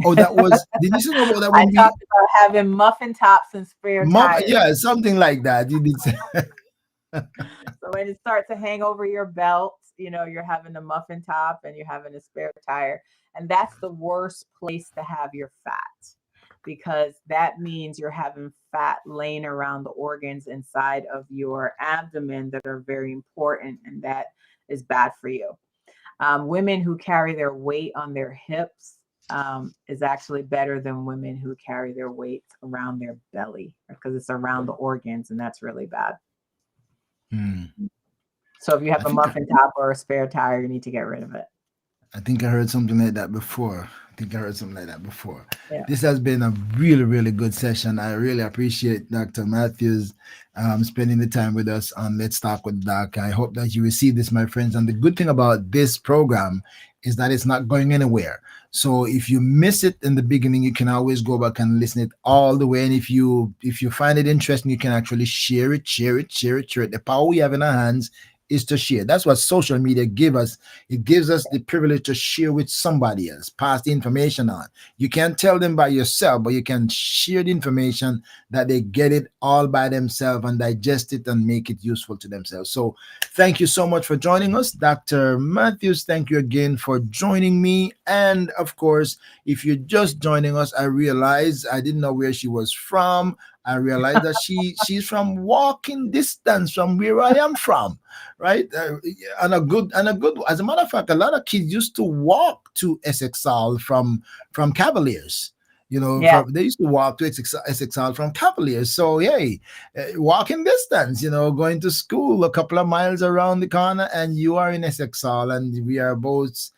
Speaker 1: Oh, that was. Did you say something about that
Speaker 2: I
Speaker 1: when we
Speaker 2: talked about having muffin tops and spare tires.
Speaker 1: Yeah, something like that. You did say.
Speaker 2: So when it starts to hang over your belt, you're having a muffin top and you're having a spare tire. And that's the worst place to have your fat, because that means you're having fat laying around the organs inside of your abdomen that are very important, and that is bad for you. Women who carry their weight on their hips is actually better than women who carry their weight around their belly, because it's around the organs, and that's really bad. So if you have a muffin top or a spare tire, you need to get rid of it.
Speaker 1: I think I heard something like that before.
Speaker 2: Yeah.
Speaker 1: This has been a really, really good session. I really appreciate Dr. Matthews spending the time with us on Let's Talk with Doc. I hope that you receive this, my friends. And the good thing about this program is that it's not going anywhere. So if you miss it in the beginning, you can always go back and listen it all the way. And if you find it interesting, you can actually share it. The power we have in our hands is to share. That's what social media give us. It gives us the privilege to share with somebody else, pass the information on. You can't tell them by yourself, but you can share the information that they get it all by themselves and digest it and make it useful to themselves. So thank you so much for joining us, Dr. Matthews. Thank you again for joining me. And of course, if you're just joining us, I realize I didn't know where she was from. I realized that she's from walking distance from where I am from, right? And a good. As a matter of fact, a lot of kids used to walk to Essex Hall from Cavaliers. They used to walk to Essex Hall from Cavaliers. So hey, walking distance. Going to school a couple of miles around the corner, and you are in Essex Hall, and we are both.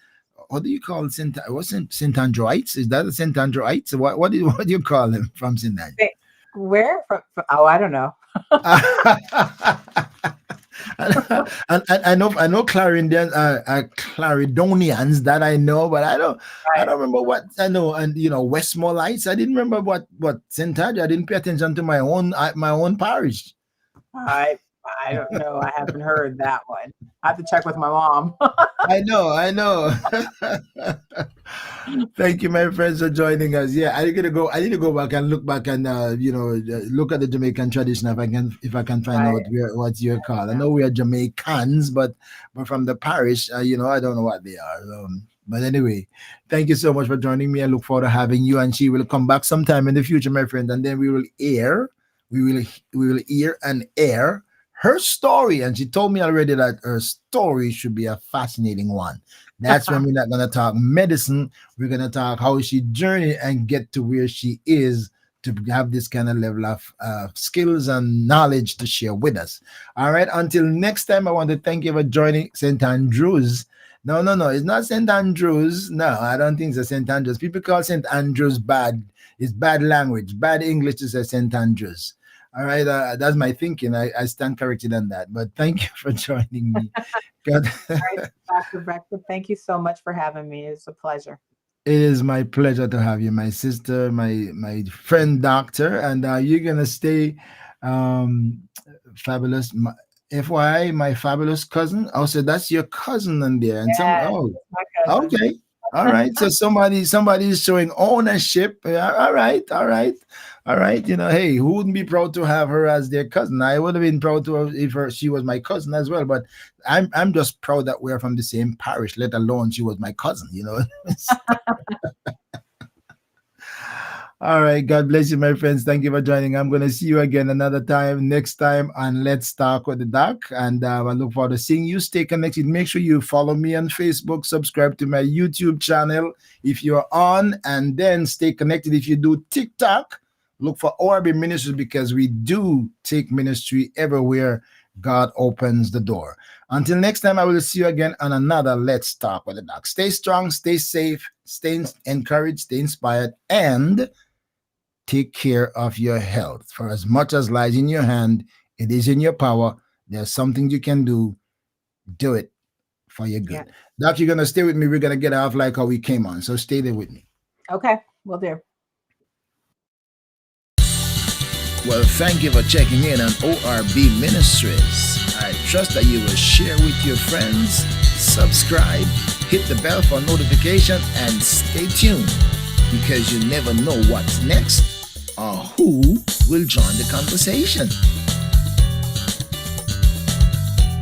Speaker 1: What do you call St. Andrewites? Is that a St. Andrewites? What do you call them from St. Andrew?
Speaker 2: Where? Oh, I don't know.
Speaker 1: and I know Claridonians that I know, but I don't remember what I know. And Westmoreleites, I didn't remember what St. Andrew. I didn't pay attention to my own parish.
Speaker 2: I don't know. I haven't heard that one. I have to check with my mom.
Speaker 1: I know. Thank you, my friends, for joining us. Yeah, I need to go back and look back and look at the Jamaican tradition if I can find out what you're called. I know we are Jamaicans, but from the parish, I don't know what they are. But anyway, thank you so much for joining me. I look forward to having you, and she will come back sometime in the future, my friend, and then we will hear and air her story. And she told me already that her story should be a fascinating one. That's when we're not going to talk medicine. We're going to talk how she journeyed and get to where she is to have this kind of level of skills and knowledge to share with us. All right. Until next time, I want to thank you for joining St. Andrews. No. It's not St. Andrews. No, I don't think it's St. Andrews. People call St. Andrews bad. It's bad language, bad English to say St. Andrews. All right, that's my thinking. I stand corrected on that. But thank you for joining me. God.
Speaker 2: All right, Dr. Beckford, thank you so much for having me. It's a pleasure.
Speaker 1: It is my pleasure to have you, my sister, my friend, doctor, and you're gonna stay fabulous. FYI, my fabulous cousin. Oh, so that's your cousin in there, and okay. All right. So somebody is showing ownership. All right. Hey, who wouldn't be proud to have her as their cousin? I would have been proud to have if she was my cousin as well. But I'm just proud that we're from the same parish, let alone she was my cousin, All right. God bless you, my friends. Thank you for joining. I'm going to see you again next time on Let's Talk with the Doc. And I look forward to seeing you. Stay connected. Make sure you follow me on Facebook, subscribe to my YouTube channel if you're on, and then stay connected. If you do TikTok, look for ORB Ministries, because we do take ministry everywhere God opens the door. Until next time, I will see you again on another Let's Talk with the Doc. Stay strong, stay safe, stay encouraged, stay inspired, and take care of your health. For as much as lies in your hand, it is in your power. There's something you can do. Do it for your good.
Speaker 2: Yeah.
Speaker 1: Doc, you're going to stay with me. We're going to get off like how we came on. So stay there with me.
Speaker 2: Okay, will do.
Speaker 1: Well, thank you for checking in on ORB Ministries. I trust that you will share with your friends, subscribe, hit the bell for notification, and stay tuned, because you never know what's next or who will join the conversation.